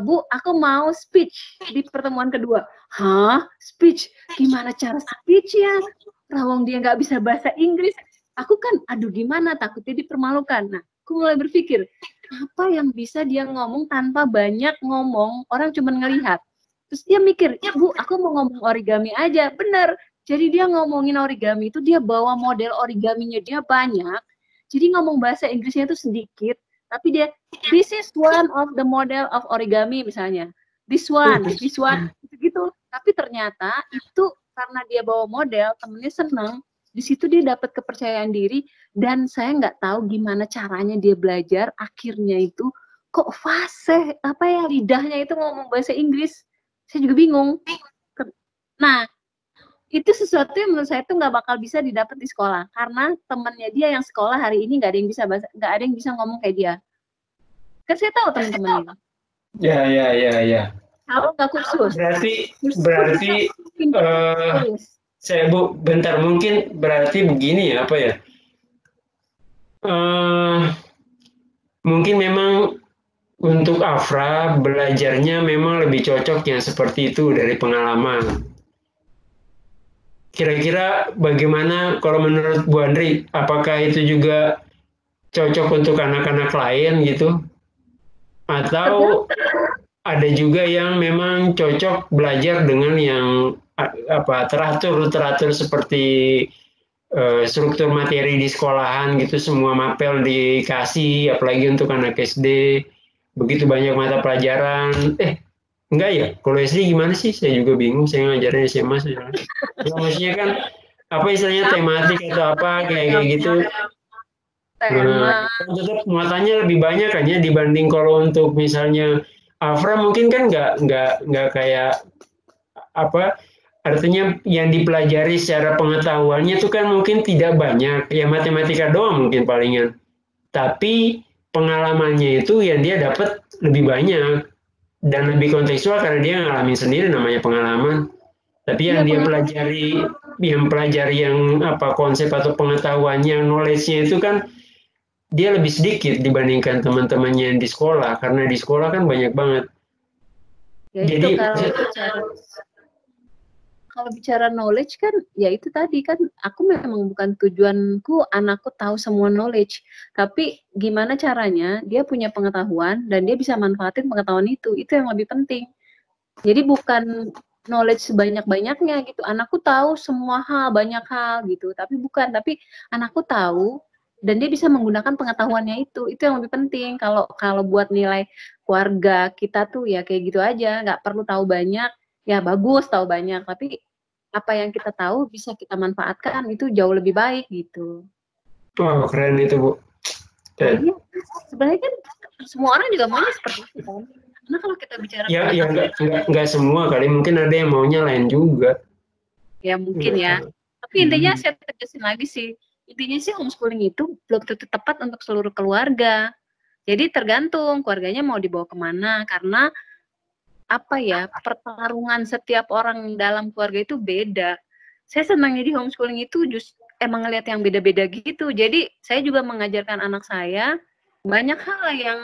Bu, aku mau speech di pertemuan kedua. Hah? Speech? Gimana cara speech ya? Rawong dia nggak bisa bahasa Inggris. Aku kan, aduh gimana, takutnya dipermalukan. Nah, aku mulai berpikir, apa yang bisa dia ngomong tanpa banyak ngomong, orang cuma ngelihat. Terus dia mikir, ya Bu, aku mau ngomong origami aja. Bener. Jadi dia ngomongin origami itu, dia bawa model origaminya dia banyak. Jadi ngomong bahasa Inggrisnya itu sedikit. Tapi dia, this is one of the model of origami misalnya. This one, gitu. Tapi ternyata itu karena dia bawa model, temennya seneng. Di situ dia dapat kepercayaan diri dan saya nggak tahu gimana caranya dia belajar. Akhirnya itu kok fasih, lidahnya itu ngomong bahasa Inggris. Saya juga bingung. Nah, itu sesuatu yang menurut saya itu nggak bakal bisa didapat di sekolah karena temannya dia yang sekolah hari ini nggak ada yang bisa ngomong kayak dia. Kan saya tahu teman-temannya. Ya. Kalau nggak kursus. Berarti saya Bu, bentar, mungkin berarti begini ya, apa ya? Mungkin memang untuk Afra belajarnya memang lebih cocok yang seperti itu dari pengalaman. Kira-kira bagaimana kalau menurut Bu Andri, apakah itu juga cocok untuk anak-anak lain gitu? Atau ada juga yang memang cocok belajar dengan yang teratur seperti struktur materi di sekolahan gitu, semua mapel dikasih, apalagi untuk anak SD, begitu banyak mata pelajaran. Enggak ya? Kalau SD gimana sih? Saya juga bingung. Saya ngajarin SMA. Ya, maksudnya kan apa istilahnya tematik atau apa kayak gitu. Nah, tetap muatannya lebih banyak kan ya dibanding kalau untuk misalnya Afra mungkin kan nggak kayak apa, artinya yang dipelajari secara pengetahuannya itu kan mungkin tidak banyak, ya matematika doang mungkin palingan. Tapi pengalamannya itu yang dia dapat lebih banyak dan lebih kontekstual karena dia ngalamin sendiri, namanya pengalaman. Tapi yang dia pelajari, yang konsep atau pengetahuannya, knowledge-nya itu kan dia lebih sedikit dibandingkan teman-temannya yang di sekolah, karena di sekolah kan banyak banget. Ya, jadi kalau bicara knowledge kan, ya itu tadi kan, aku memang bukan tujuanku anakku tahu semua knowledge, tapi gimana caranya dia punya pengetahuan dan dia bisa manfaatin pengetahuan itu yang lebih penting. Jadi bukan knowledge sebanyak-banyaknya gitu, anakku tahu semua hal, banyak hal gitu, tapi anakku tahu dan dia bisa menggunakan pengetahuannya itu yang lebih penting. Kalau buat nilai keluarga kita tuh ya kayak gitu aja, nggak perlu tahu banyak. Ya bagus tahu banyak, tapi apa yang kita tahu bisa kita manfaatkan, itu jauh lebih baik gitu. Oh, keren itu Bu. Iya, sebenarnya kan semua orang juga maunya seperti itu kan. Karena kalau kita bicara nggak semua kali, mungkin ada yang maunya lain juga. Ya mungkin ya. Tapi intinya saya tegasin lagi sih, intinya sih homeschooling itu belum tentu tepat untuk seluruh keluarga. Jadi tergantung keluarganya mau dibawa kemana, karena pertarungan setiap orang dalam keluarga itu beda. Saya senangnya di homeschooling itu emang ngeliat yang beda-beda gitu. Jadi saya juga mengajarkan anak saya banyak hal yang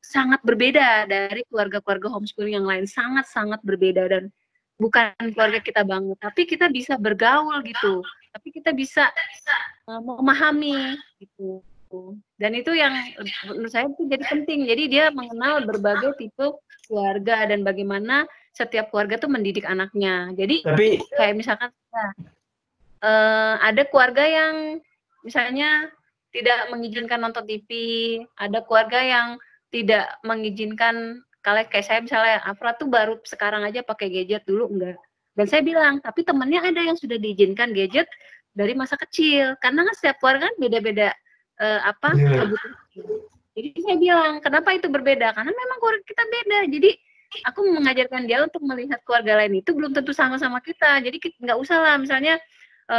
sangat berbeda dari keluarga-keluarga homeschooling yang lain, sangat-sangat berbeda, dan bukan keluarga kita banget, tapi kita bisa bergaul gitu, tapi kita bisa memahami gitu. Dan itu yang menurut saya itu jadi penting. Jadi dia mengenal berbagai tipe keluarga dan bagaimana setiap keluarga tuh mendidik anaknya. Jadi kayak misalkan ada keluarga yang misalnya tidak mengizinkan nonton TV, ada keluarga yang tidak mengizinkan, kalau kayak saya misalnya Afra tuh baru sekarang aja pakai gadget, dulu enggak. Dan saya bilang, tapi temennya ada yang sudah diizinkan gadget, dari masa kecil. Karena kan setiap keluarga kan beda-beda kebutuhan. Jadi saya bilang, kenapa itu berbeda? Karena memang keluarga kita beda. Jadi aku mengajarkan dia untuk melihat keluarga lain itu belum tentu sama-sama kita. Jadi nggak usah lah, misalnya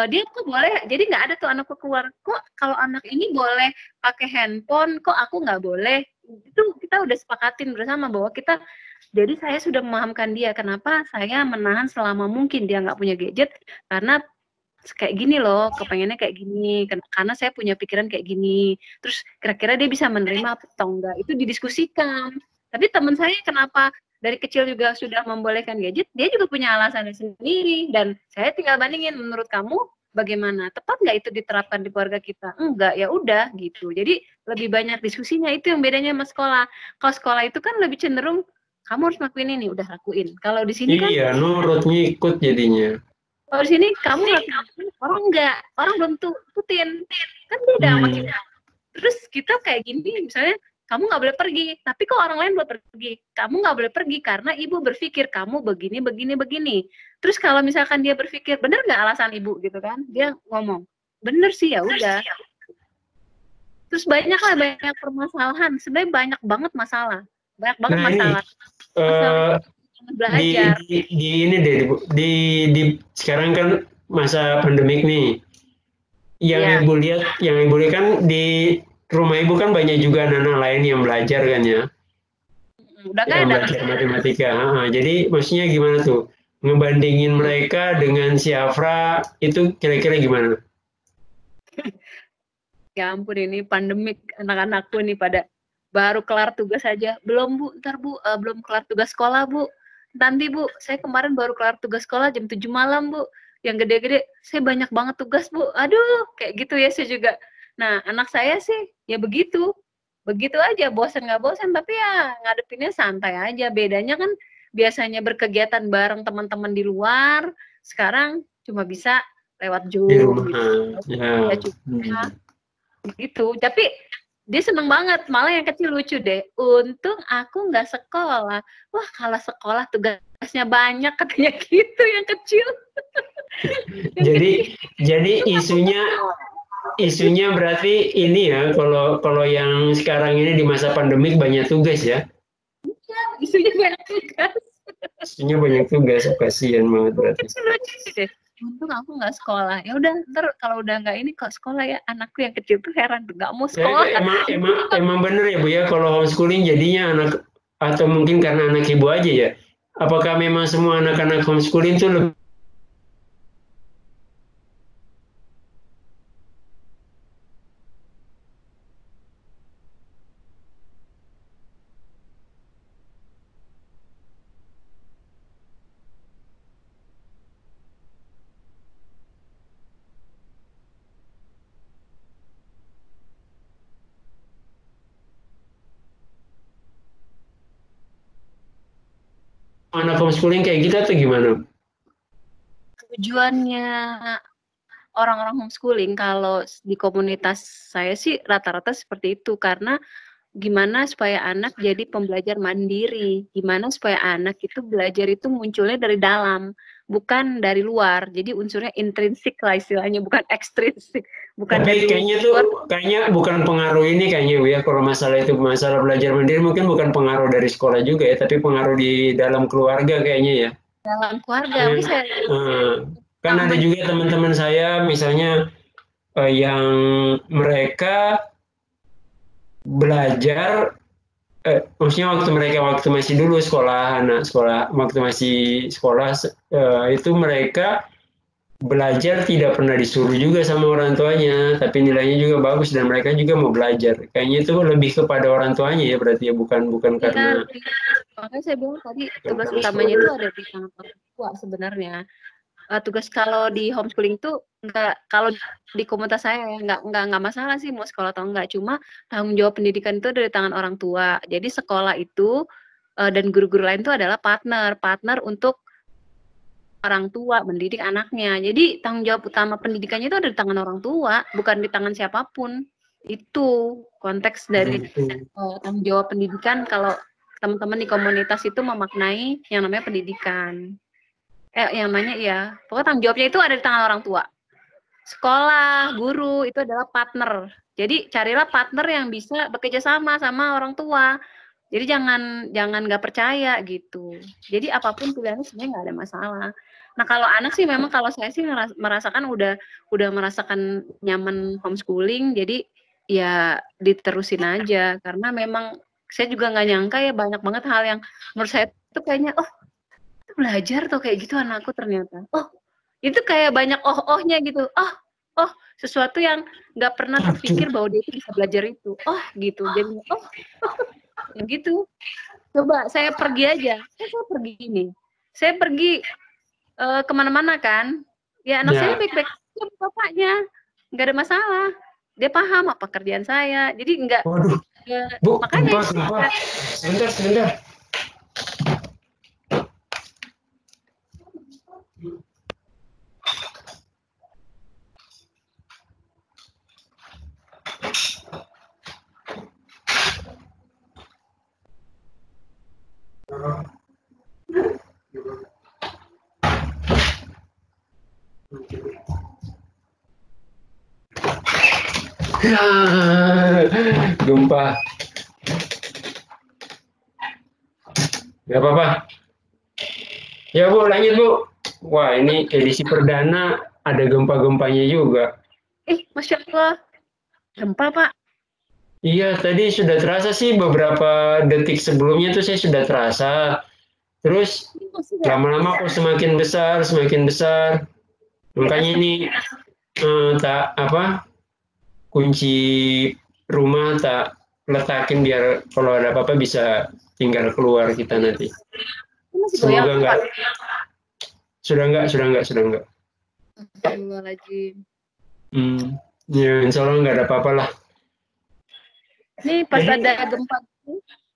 dia kok boleh, jadi nggak ada tuh anakku keluar, kok kalau anak ini boleh pakai handphone, kok aku nggak boleh. Itu kita udah sepakatin bersama bahwa kita, jadi saya sudah memahamkan dia kenapa saya menahan selama mungkin dia nggak punya gadget, karena kayak gini loh, kepengennya kayak gini, karena saya punya pikiran kayak gini. Terus kira-kira dia bisa menerima atau enggak, itu didiskusikan. Tapi teman saya kenapa dari kecil juga sudah membolehkan gadget, dia juga punya alasannya sendiri. Dan saya tinggal bandingin, menurut kamu bagaimana? Tepat nggak itu diterapkan di keluarga kita? Enggak, ya udah gitu. Jadi lebih banyak diskusinya, itu yang bedanya sama sekolah. Kalau sekolah itu kan lebih cenderung, kamu harus lakuin ini, udah lakuin. Kalau di sini kan, Iya, nurut ngikut jadinya. kalau di sini kamu lakuin, orang enggak, orang belum tutin, kan beda sama kita. Terus kita kayak gini, misalnya kamu nggak boleh pergi, tapi kok orang lain boleh pergi, kamu nggak boleh pergi karena ibu berpikir kamu begini, begini, begini. Terus kalau misalkan dia berpikir, bener nggak alasan ibu gitu kan? Dia ngomong, bener sih, ya udah. Terus banyak permasalahan, sebenarnya banyak banget masalah, masalah. Belajar. Di ini deh, di sekarang kan masa pandemik nih. Yang ibu lihat kan di rumah ibu kan banyak juga anak-anak lain yang belajar kan ya. Udah yang belajar matematika. Jadi maksudnya gimana tuh? Ngebandingin mereka dengan si Afra itu kira-kira gimana? Ya ampun, ini pandemik, anak-anakku nih pada baru kelar tugas aja. Belum Bu, ntar Bu, belum kelar tugas sekolah Bu. Nanti Bu, saya kemarin baru kelar tugas sekolah jam 7 malam Bu. Yang gede-gede, saya banyak banget tugas Bu. Aduh, kayak gitu ya saya juga. Nah, anak saya sih ya begitu. Begitu aja, bosan nggak bosan, tapi ya ngadepinnya santai aja. Bedanya kan biasanya berkegiatan bareng teman-teman di luar, sekarang cuma bisa lewat Zoom. Di rumah. Gitu. Gitu. Tapi dia seneng banget, malah yang kecil lucu deh. Untung aku nggak sekolah. Wah, kalau sekolah tugasnya banyak katanya gitu yang kecil. Jadi isunya berarti ini ya, kalau yang sekarang ini di masa pandemik banyak tugas ya? Iya, isunya banyak tugas. Isunya banyak tugas, kasihan banget berarti. Lucu deh. Untung aku nggak sekolah. Ya udah, ntar kalau udah nggak ini kok sekolah ya, anakku yang kecil tuh heran tuh nggak mau sekolah. Emang bener ya Bu ya, kalau homeschooling jadinya anak, atau mungkin karena anak ibu aja ya. Apakah memang semua anak-anak homeschooling tuh lebih anak homeschooling kayak gitu atau gimana? Tujuannya orang-orang homeschooling kalau di komunitas saya sih rata-rata seperti itu, karena gimana supaya anak jadi pembelajar mandiri, gimana supaya anak itu belajar itu munculnya dari dalam, bukan dari luar. Jadi unsurnya intrinsik lah istilahnya, bukan ekstrinsik. Tapi kayaknya bukan pengaruh ini kayaknya Bu ya, kalau masalah belajar mandiri mungkin bukan pengaruh dari sekolah juga ya, tapi pengaruh di dalam keluarga kayaknya ya. Dalam keluarga, kan ada juga teman-teman saya misalnya yang mereka belajar, maksudnya waktu masih dulu waktu masih sekolah itu mereka belajar tidak pernah disuruh juga sama orang tuanya, tapi nilainya juga bagus dan mereka juga mau belajar. Kayaknya itu lebih kepada orang tuanya ya berarti ya, bukan karena. Makanya saya bilang tadi tugas utamanya itu ada di tangan orang tua sebenarnya. Tugas kalau di homeschooling itu kalau di komunitas saya nggak masalah sih mau sekolah atau enggak, cuma tanggung jawab pendidikan itu dari tangan orang tua. Jadi sekolah itu dan guru-guru lain itu adalah partner untuk orang tua mendidik anaknya. Jadi tanggung jawab utama pendidikannya itu ada di tangan orang tua, bukan di tangan siapapun. Itu konteks dari tanggung jawab pendidikan kalau teman-teman di komunitas itu memaknai yang namanya pendidikan. Yang namanya pokoknya tanggung jawabnya itu ada di tangan orang tua. sekolah, guru itu adalah partner. Jadi carilah partner yang bisa bekerja sama sama orang tua. Jadi jangan nggak percaya gitu. Jadi apapun pilihannya sebenarnya nggak ada masalah. Nah kalau anak sih memang kalau saya sih merasakan udah merasakan nyaman homeschooling. Jadi ya diterusin aja karena memang saya juga nggak nyangka ya banyak banget hal yang menurut saya itu kayaknya belajar tuh kayak gitu anakku ternyata. Itu kayak banyak ohnya gitu. Sesuatu yang nggak pernah terpikir bahwa dia itu bisa belajar itu. Gitu. Jadi ya gitu. Coba saya pergi aja. Saya pergi nih. Saya pergi kemana-mana kan. Ya anak saya baik-baik aja bapaknya. Nggak ada masalah. Dia paham apa pekerjaan saya. Jadi nggak. Waduh. Bu, makanya gempa. Sebentar. Gempa. Gak apa-apa. Ya Bu, lanjut Bu. Wah, ini edisi perdana ada gempa-gempanya juga. Masya Allah. Gempa, Pak. Iya, tadi sudah terasa sih beberapa detik sebelumnya tuh saya sudah terasa. Terus lama-lama kok semakin besar. Makanya ini kunci rumah tak letakin biar kalau ada apa-apa bisa tinggal keluar kita nanti. Semoga enggak. Sudah enggak. Astagfirullahaladzim. Ya, insya Allah enggak ada apa-apa lah. Nih pas ada gempa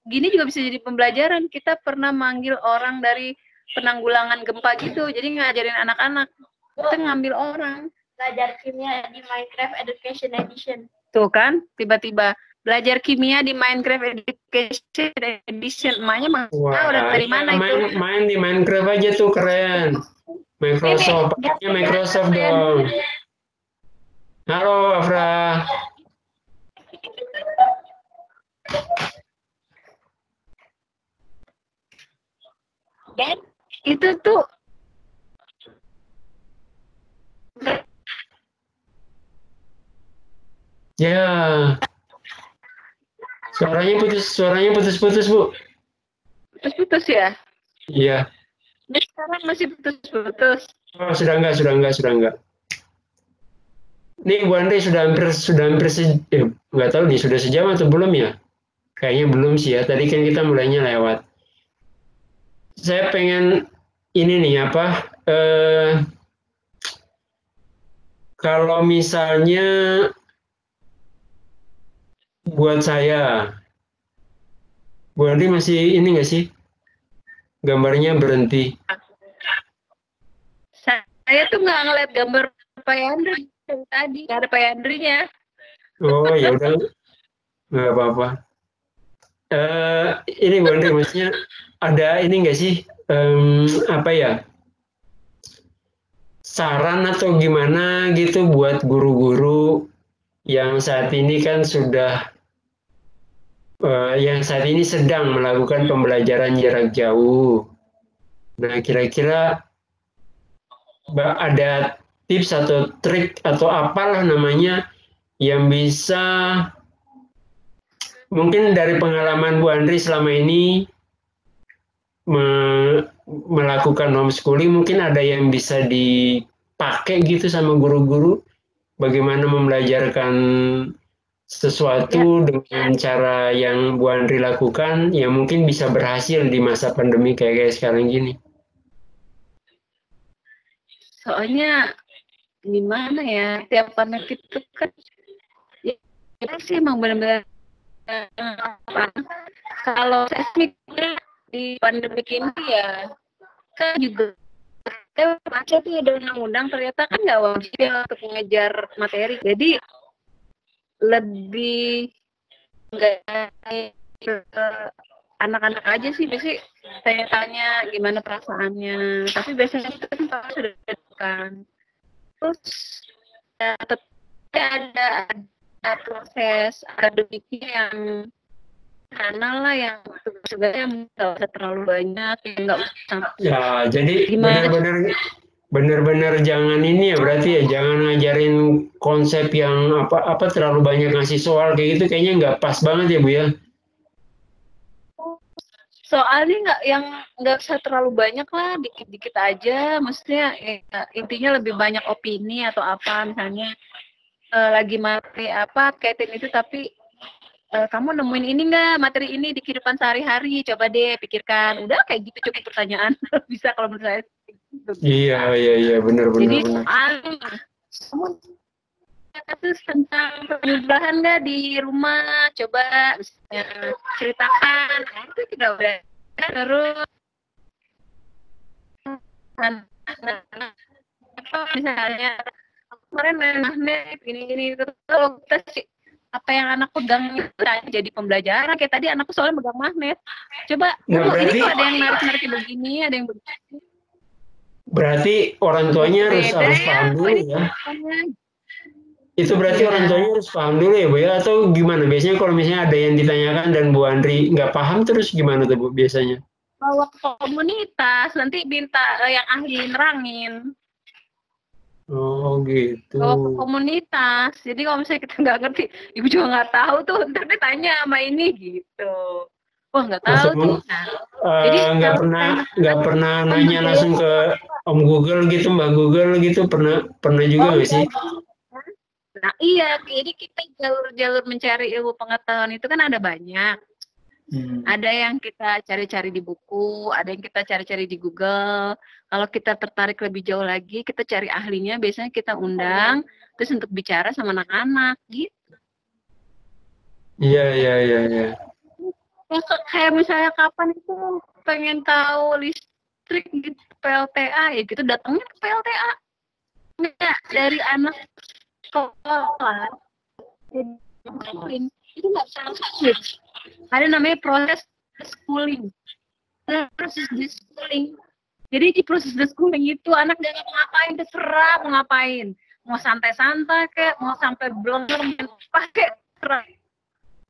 gini juga bisa jadi pembelajaran. Kita pernah manggil orang dari penanggulangan gempa gitu. Jadi ngajarin anak-anak. Kita ngambil orang. Belajar kimia di Minecraft Education Edition. Tuh kan, tiba-tiba belajar kimia di Minecraft Education Edition. Emaknya udah dari mana itu? Main di Minecraft aja tuh keren. Microsoft, pakainya Microsoft dong. Halo Afra. Dan itu tuh ya. Suaranya putus-putus, Bu. Putus-putus ya? Iya. Ini sekarang masih putus-putus. Oh, sudah enggak. Nih Bu Andri sudah hampir nggak tahu nih sudah sejam atau belum ya? Kayaknya belum sih ya. Tadi kan kita mulainya lewat. Saya pengen ini nih kalau misalnya buat saya, Bu Andri masih ini nggak sih? Gambarnya berhenti. Saya tuh nggak ngeliat gambar Pak Yandri yang tadi, nggak ada Pak Yandrinya. Oh ya udah, nggak apa-apa. Ini Bu Andri, maksudnya ada ini nggak sih saran atau gimana gitu buat guru-guru yang saat ini kan sedang melakukan pembelajaran jarak jauh. Nah, kira-kira ada tips atau trik atau apalah namanya yang bisa mungkin dari pengalaman Bu Andri selama ini melakukan homeschooling, mungkin ada yang bisa dipakai gitu sama guru-guru bagaimana membelajarkan sesuatu dengan cara yang Bu Andri lakukan yang mungkin bisa berhasil di masa pandemi kayak sekarang gini. Soalnya gimana ya, tiap anak itu kan ya, itu sih emang benar-benar kalau saya mikirnya di pandemi ini ya kan juga baca tuh ada undang-undang ternyata kan nggak wajib ya untuk mengejar materi, jadi lebih nggak anak-anak aja sih biasanya saya tanya gimana perasaannya, tapi biasanya itu kan sudah kan terus Tapi ada proses akademiknya yang sana lah, yang sebenarnya nggak usah terlalu banyak, yang nggak usah sampai Ya, jadi gimana. benar-benar jangan ini ya, berarti ya jangan ngajarin konsep yang apa terlalu banyak ngasih soal kayak gitu, kayaknya nggak pas banget ya Bu ya. Soalnya nggak usah terlalu banyak lah, dikit-dikit aja. Maksudnya intinya lebih banyak opini atau apa, misalnya lagi materi apa kaitin itu, tapi kamu nemuin ini nggak, materi ini di kehidupan sehari-hari, coba deh pikirkan. Udah kayak gitu cukup pertanyaan. Bisa kalau menurut saya. Iya, benar. Jadi kamu kasus tentang perubahan nggak di rumah, coba ceritakan. Nah, itu tidak udah. Terus apa misalnya aku kemarin main magnet ini terus kita sih apa yang anak pegang itu jadi pembelajaran. Kayak tadi anakku soalnya pegang magnet, coba ini kok ada yang narik begini, ada yang begini. Berarti orang tuanya harus paham dulu ya. Itu berarti orang tuanya harus paham dulu ya Bu ya, atau gimana? Biasanya kalau misalnya ada yang ditanyakan dan Bu Andri nggak paham, terus gimana tuh Bu biasanya? Bawa komunitas, nanti minta yang ahli nerangin. Oh gitu. Bawa ke komunitas. Jadi kalau misalnya kita nggak ngerti, ibu juga nggak tahu tuh, ntar dia tanya sama ini gitu. Wah nggak tahu tuh. Nah, jadi nggak pernah nanya langsung ke Om Google gitu, Mbak Google gitu, pernah juga nggak sih? Nah iya, jadi kita jalur mencari ilmu pengetahuan itu kan ada banyak. Ada yang kita cari-cari di buku, ada yang kita cari-cari di Google. Kalau kita tertarik lebih jauh lagi, kita cari ahlinya, biasanya kita undang, terus untuk bicara sama anak-anak, gitu. Iya. Ya, kayak misalnya kapan itu pengen tahu listrik gitu, PLTA, ya gitu datangnya ke PLTA. Nggak dari anak sekolah. Jadi itu nggak bisa langsung. Ada namanya proses schooling. Jadi di proses schooling itu anak jangan ngapain, terserah mau ngapain, mau santai-santai kayak, mau sampai belajar pakai terserah.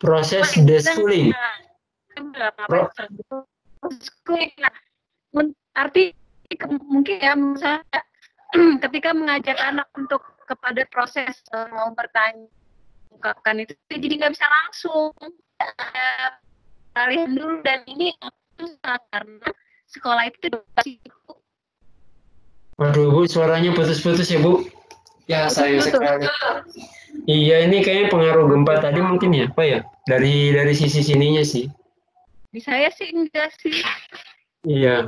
Proses schooling. Arti mungkin ya misalnya ketika mengajak anak untuk kepada proses mau bertanya ungkapkan itu, jadi nggak bisa langsung, kalian dulu. Dan ini karena sekolah itu Waduh Bu, suaranya putus-putus ya Bu. Ya sayang sekali. Iya, ini kayaknya pengaruh gempa tadi mungkin ya, apa ya? Dari sisi sininya sih. Di saya sih enggak sih. Iya.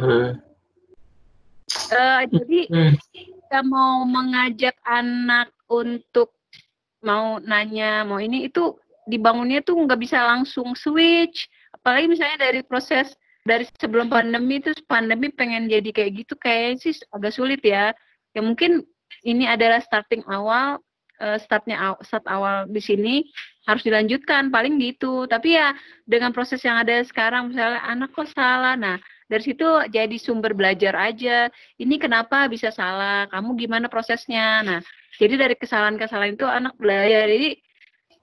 Jadi kita mau mengajak anak untuk mau nanya, mau ini, itu dibangunnya tuh nggak bisa langsung switch. Apalagi misalnya dari proses dari sebelum pandemi, terus pandemi pengen jadi kayak gitu, kayaknya sih agak sulit ya. Ya mungkin ini adalah start awal di sini harus dilanjutkan paling gitu. Tapi ya dengan proses yang ada sekarang, misalnya anak kok salah, nah dari situ jadi sumber belajar aja. Ini kenapa bisa salah? Kamu gimana prosesnya? Nah, jadi dari kesalahan-kesalahan itu anak belajar. Jadi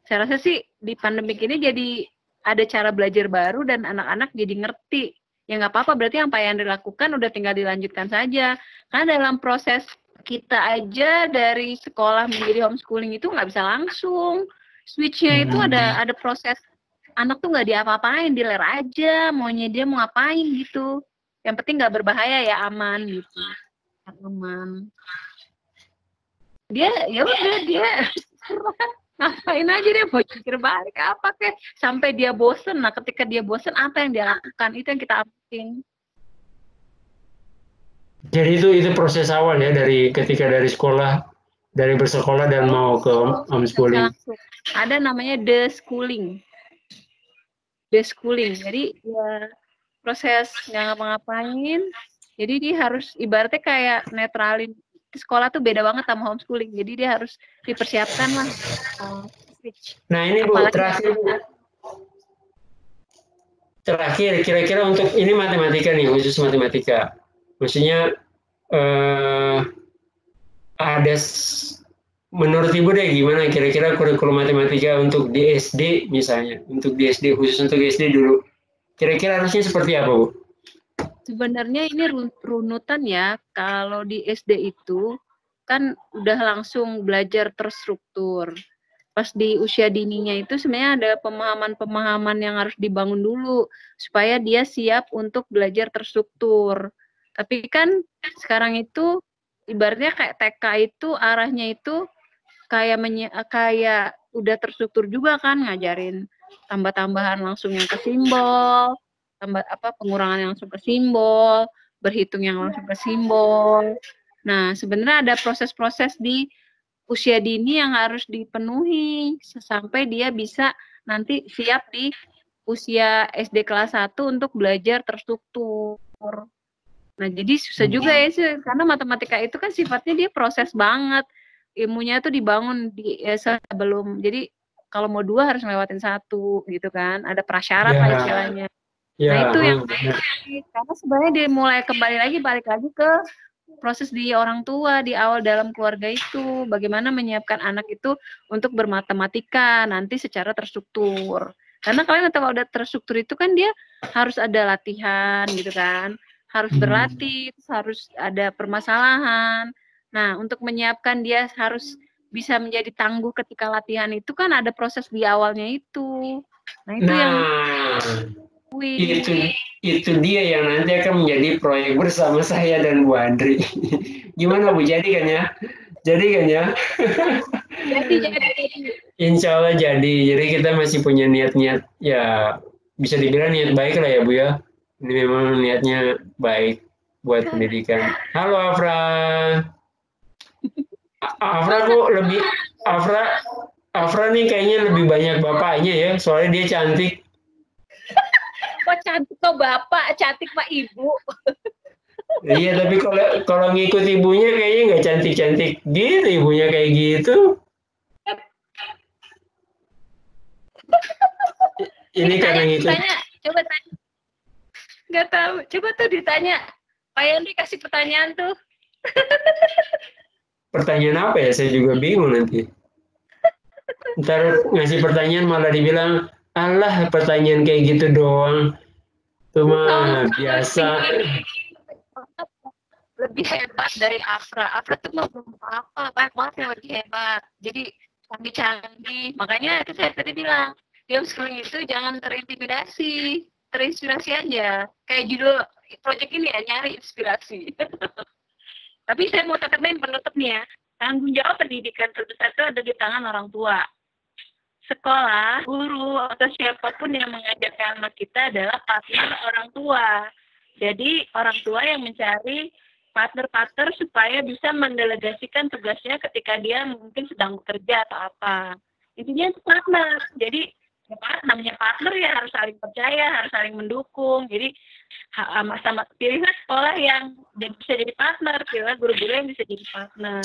saya rasa sih di pandemik ini jadi ada cara belajar baru dan anak-anak jadi ngerti. Ya nggak apa-apa, berarti apa yang dilakukan udah tinggal dilanjutkan saja. Karena dalam proses kita aja dari sekolah menjadi homeschooling itu nggak bisa langsung. Switch-nya itu ada proses. Anak tuh nggak diapa-apain, diler aja, maunya dia mau ngapain gitu. Yang penting nggak berbahaya ya, aman gitu. Aman. Dia ngapain aja, dia mau pikir balik apa kek sampai dia bosen. Nah ketika dia bosen, apa yang dia lakukan, itu yang kita ambil. Jadi itu proses awal ya, dari ketika dari bersekolah dan mau ke homeschooling. Ada namanya the schooling. Jadi ya proses nggak ngapa-ngapain. Jadi dia harus ibaratnya kayak netralin. Di sekolah tuh beda banget sama homeschooling. Jadi dia harus dipersiapkan lah. Nah ini Bu, terakhir kira-kira untuk ini matematika nih, khusus matematika. Maksudnya ada menurut Ibu deh gimana kira-kira kurikulum matematika untuk di SD misalnya, untuk di SD, khusus untuk SD dulu. Kira-kira harusnya seperti apa, Bu? Sebenarnya ini runutan ya. Kalau di SD itu kan udah langsung belajar terstruktur. Pas di usia dininya itu sebenarnya ada pemahaman-pemahaman yang harus dibangun dulu supaya dia siap untuk belajar terstruktur. Tapi kan sekarang itu ibaratnya kayak TK itu arahnya itu kayak udah terstruktur juga kan, ngajarin tambah-tambahan langsung yang ke simbol, pengurangan yang langsung ke simbol, berhitung yang langsung ke simbol. Nah, sebenarnya ada proses-proses di usia dini yang harus dipenuhi sampai dia bisa nanti siap di usia SD kelas 1 untuk belajar terstruktur. Nah, jadi susah juga ya sih, karena matematika itu kan sifatnya dia proses banget. Ilmunya tuh dibangun sebelum, jadi kalau mau 2 harus ngelewatin 1 gitu kan, ada prasyarat lah istilahnya. Nah, itu yang karena sebenarnya dia mulai balik lagi ke proses di orang tua di awal dalam keluarga itu, bagaimana menyiapkan anak itu untuk bermatematika nanti secara terstruktur. Karena kalian kalau udah terstruktur itu kan dia harus ada latihan gitu kan, harus berlatih, harus ada permasalahan. Nah, untuk menyiapkan dia harus bisa menjadi tangguh ketika latihan itu kan ada proses di awalnya itu. Nah, itu yang itu dia yang nanti akan menjadi proyek bersama saya dan Bu Andri. Gimana Bu, jadi kan ya? Jadi kan ya? Jadi. Insya Allah jadi. Jadi kita masih punya niat-niat, ya bisa dibilang niat baik lah ya Bu ya. Ini memang niatnya baik buat pendidikan. Halo Afra. Afra kok lebih, Afra nih kayaknya lebih banyak bapaknya ya, soalnya dia cantik. Kok cantik kok bapak, cantik Pak Ibu. Iya, tapi kalau ngikut ibunya kayaknya nggak cantik-cantik gitu, ibunya kayak gitu. Ini karena ngikut. Coba tanya. Nggak tahu, coba tuh ditanya. Pak Yandri kasih pertanyaan tuh. Pertanyaan apa ya? Saya juga bingung nanti. Ntar ngasih pertanyaan malah dibilang, alah pertanyaan kayak gitu doang. Itu mah biasa. Lebih hebat dari Afra. Afra tuh mah belum apa-apa, banyak banget yang lebih hebat. Jadi canggih-canggih. Makanya itu saya tadi bilang, di homeschooling itu jangan terintimidasi, terinspirasi aja. Kayak judul project ini ya, nyari inspirasi. Tapi saya mau tekenin penutupnya, tanggung jawab pendidikan terbesar itu ada di tangan orang tua. Sekolah, guru, atau siapapun yang mengajarkan anak kita adalah partner orang tua. Jadi orang tua yang mencari partner-partner supaya bisa mendelegasikan tugasnya ketika dia mungkin sedang bekerja atau apa. Intinya itu partner. Jadi namanya partner ya harus saling percaya, harus saling mendukung. Jadi pilihlah sekolah yang bisa jadi partner, pilihlah guru-guru yang bisa jadi partner.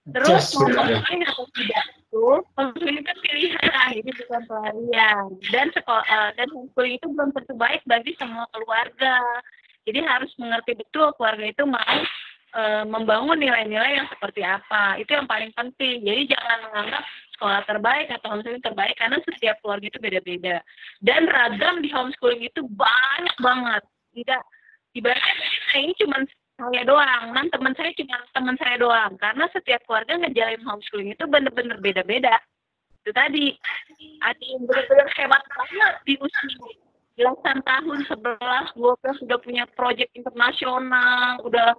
Terus homeschooling atau tidak itu, homeschooling itu pilihan, ini bukan pelarian. Dan homeschooling itu belum tentu baik bagi semua keluarga. Jadi harus mengerti betul keluarga itu mau membangun nilai-nilai yang seperti apa. Itu yang paling penting. Jadi jangan menganggap sekolah terbaik atau homeschooling terbaik karena setiap keluarga itu beda-beda. Dan ragam di homeschooling itu banyak banget. Tidak ibaratnya ini cuma saya doang, teman saya cuma teman saya doang. Karena setiap keluarga ngejalin homeschooling itu benar-benar beda-beda. Itu tadi ada yang benar-benar hebat banget di usia belasan tahun, 11, 12 sudah punya proyek internasional, udah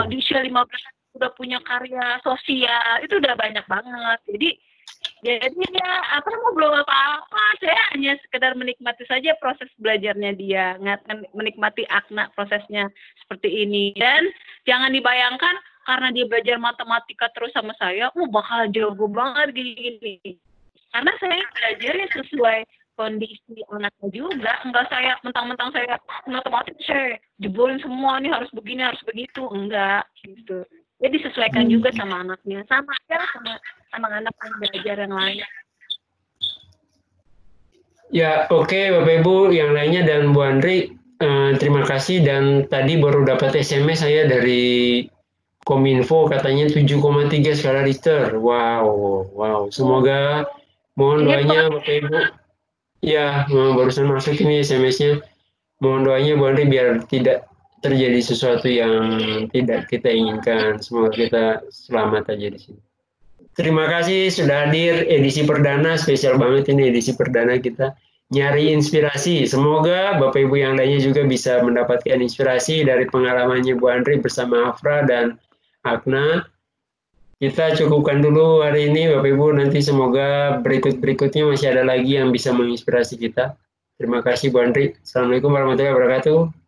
di usia 15 udah punya karya sosial, itu udah banyak banget. Jadi ya belum apa-apa, saya hanya sekedar menikmati saja proses belajarnya dia, menikmati akna prosesnya seperti ini. Dan jangan dibayangkan karena dia belajar matematika terus sama saya, bakal jago banget gini-gini. Karena saya belajarnya sesuai kondisi anaknya juga, enggak saya mentang-mentang saya matematik saya jebolin semua nih harus begini harus begitu, enggak gitu. Jadi disesuaikan juga sama anaknya, sama aja sama anak-anak yang belajar yang lain. Ya oke, Bapak Ibu yang lainnya dan Bu Andri, terima kasih. Dan tadi baru dapat SMS saya dari Kominfo katanya 7,3 skala Richter. Wow. Semoga mohon doanya Bapak Ibu. Ya, barusan masuk ini SMS-nya. Mohon doanya Bu Andri biar tidak terjadi sesuatu yang tidak kita inginkan. Semoga kita selamat aja di sini. Terima kasih sudah hadir edisi perdana, spesial banget ini edisi perdana kita. Nyari inspirasi. Semoga Bapak Ibu yang lainnya juga bisa mendapatkan inspirasi dari pengalamannya Bu Andri bersama Afra dan Agna. Kita cukupkan dulu hari ini Bapak Ibu, nanti semoga berikut-berikutnya masih ada lagi yang bisa menginspirasi kita. Terima kasih Bu Andri. Assalamualaikum warahmatullahi wabarakatuh.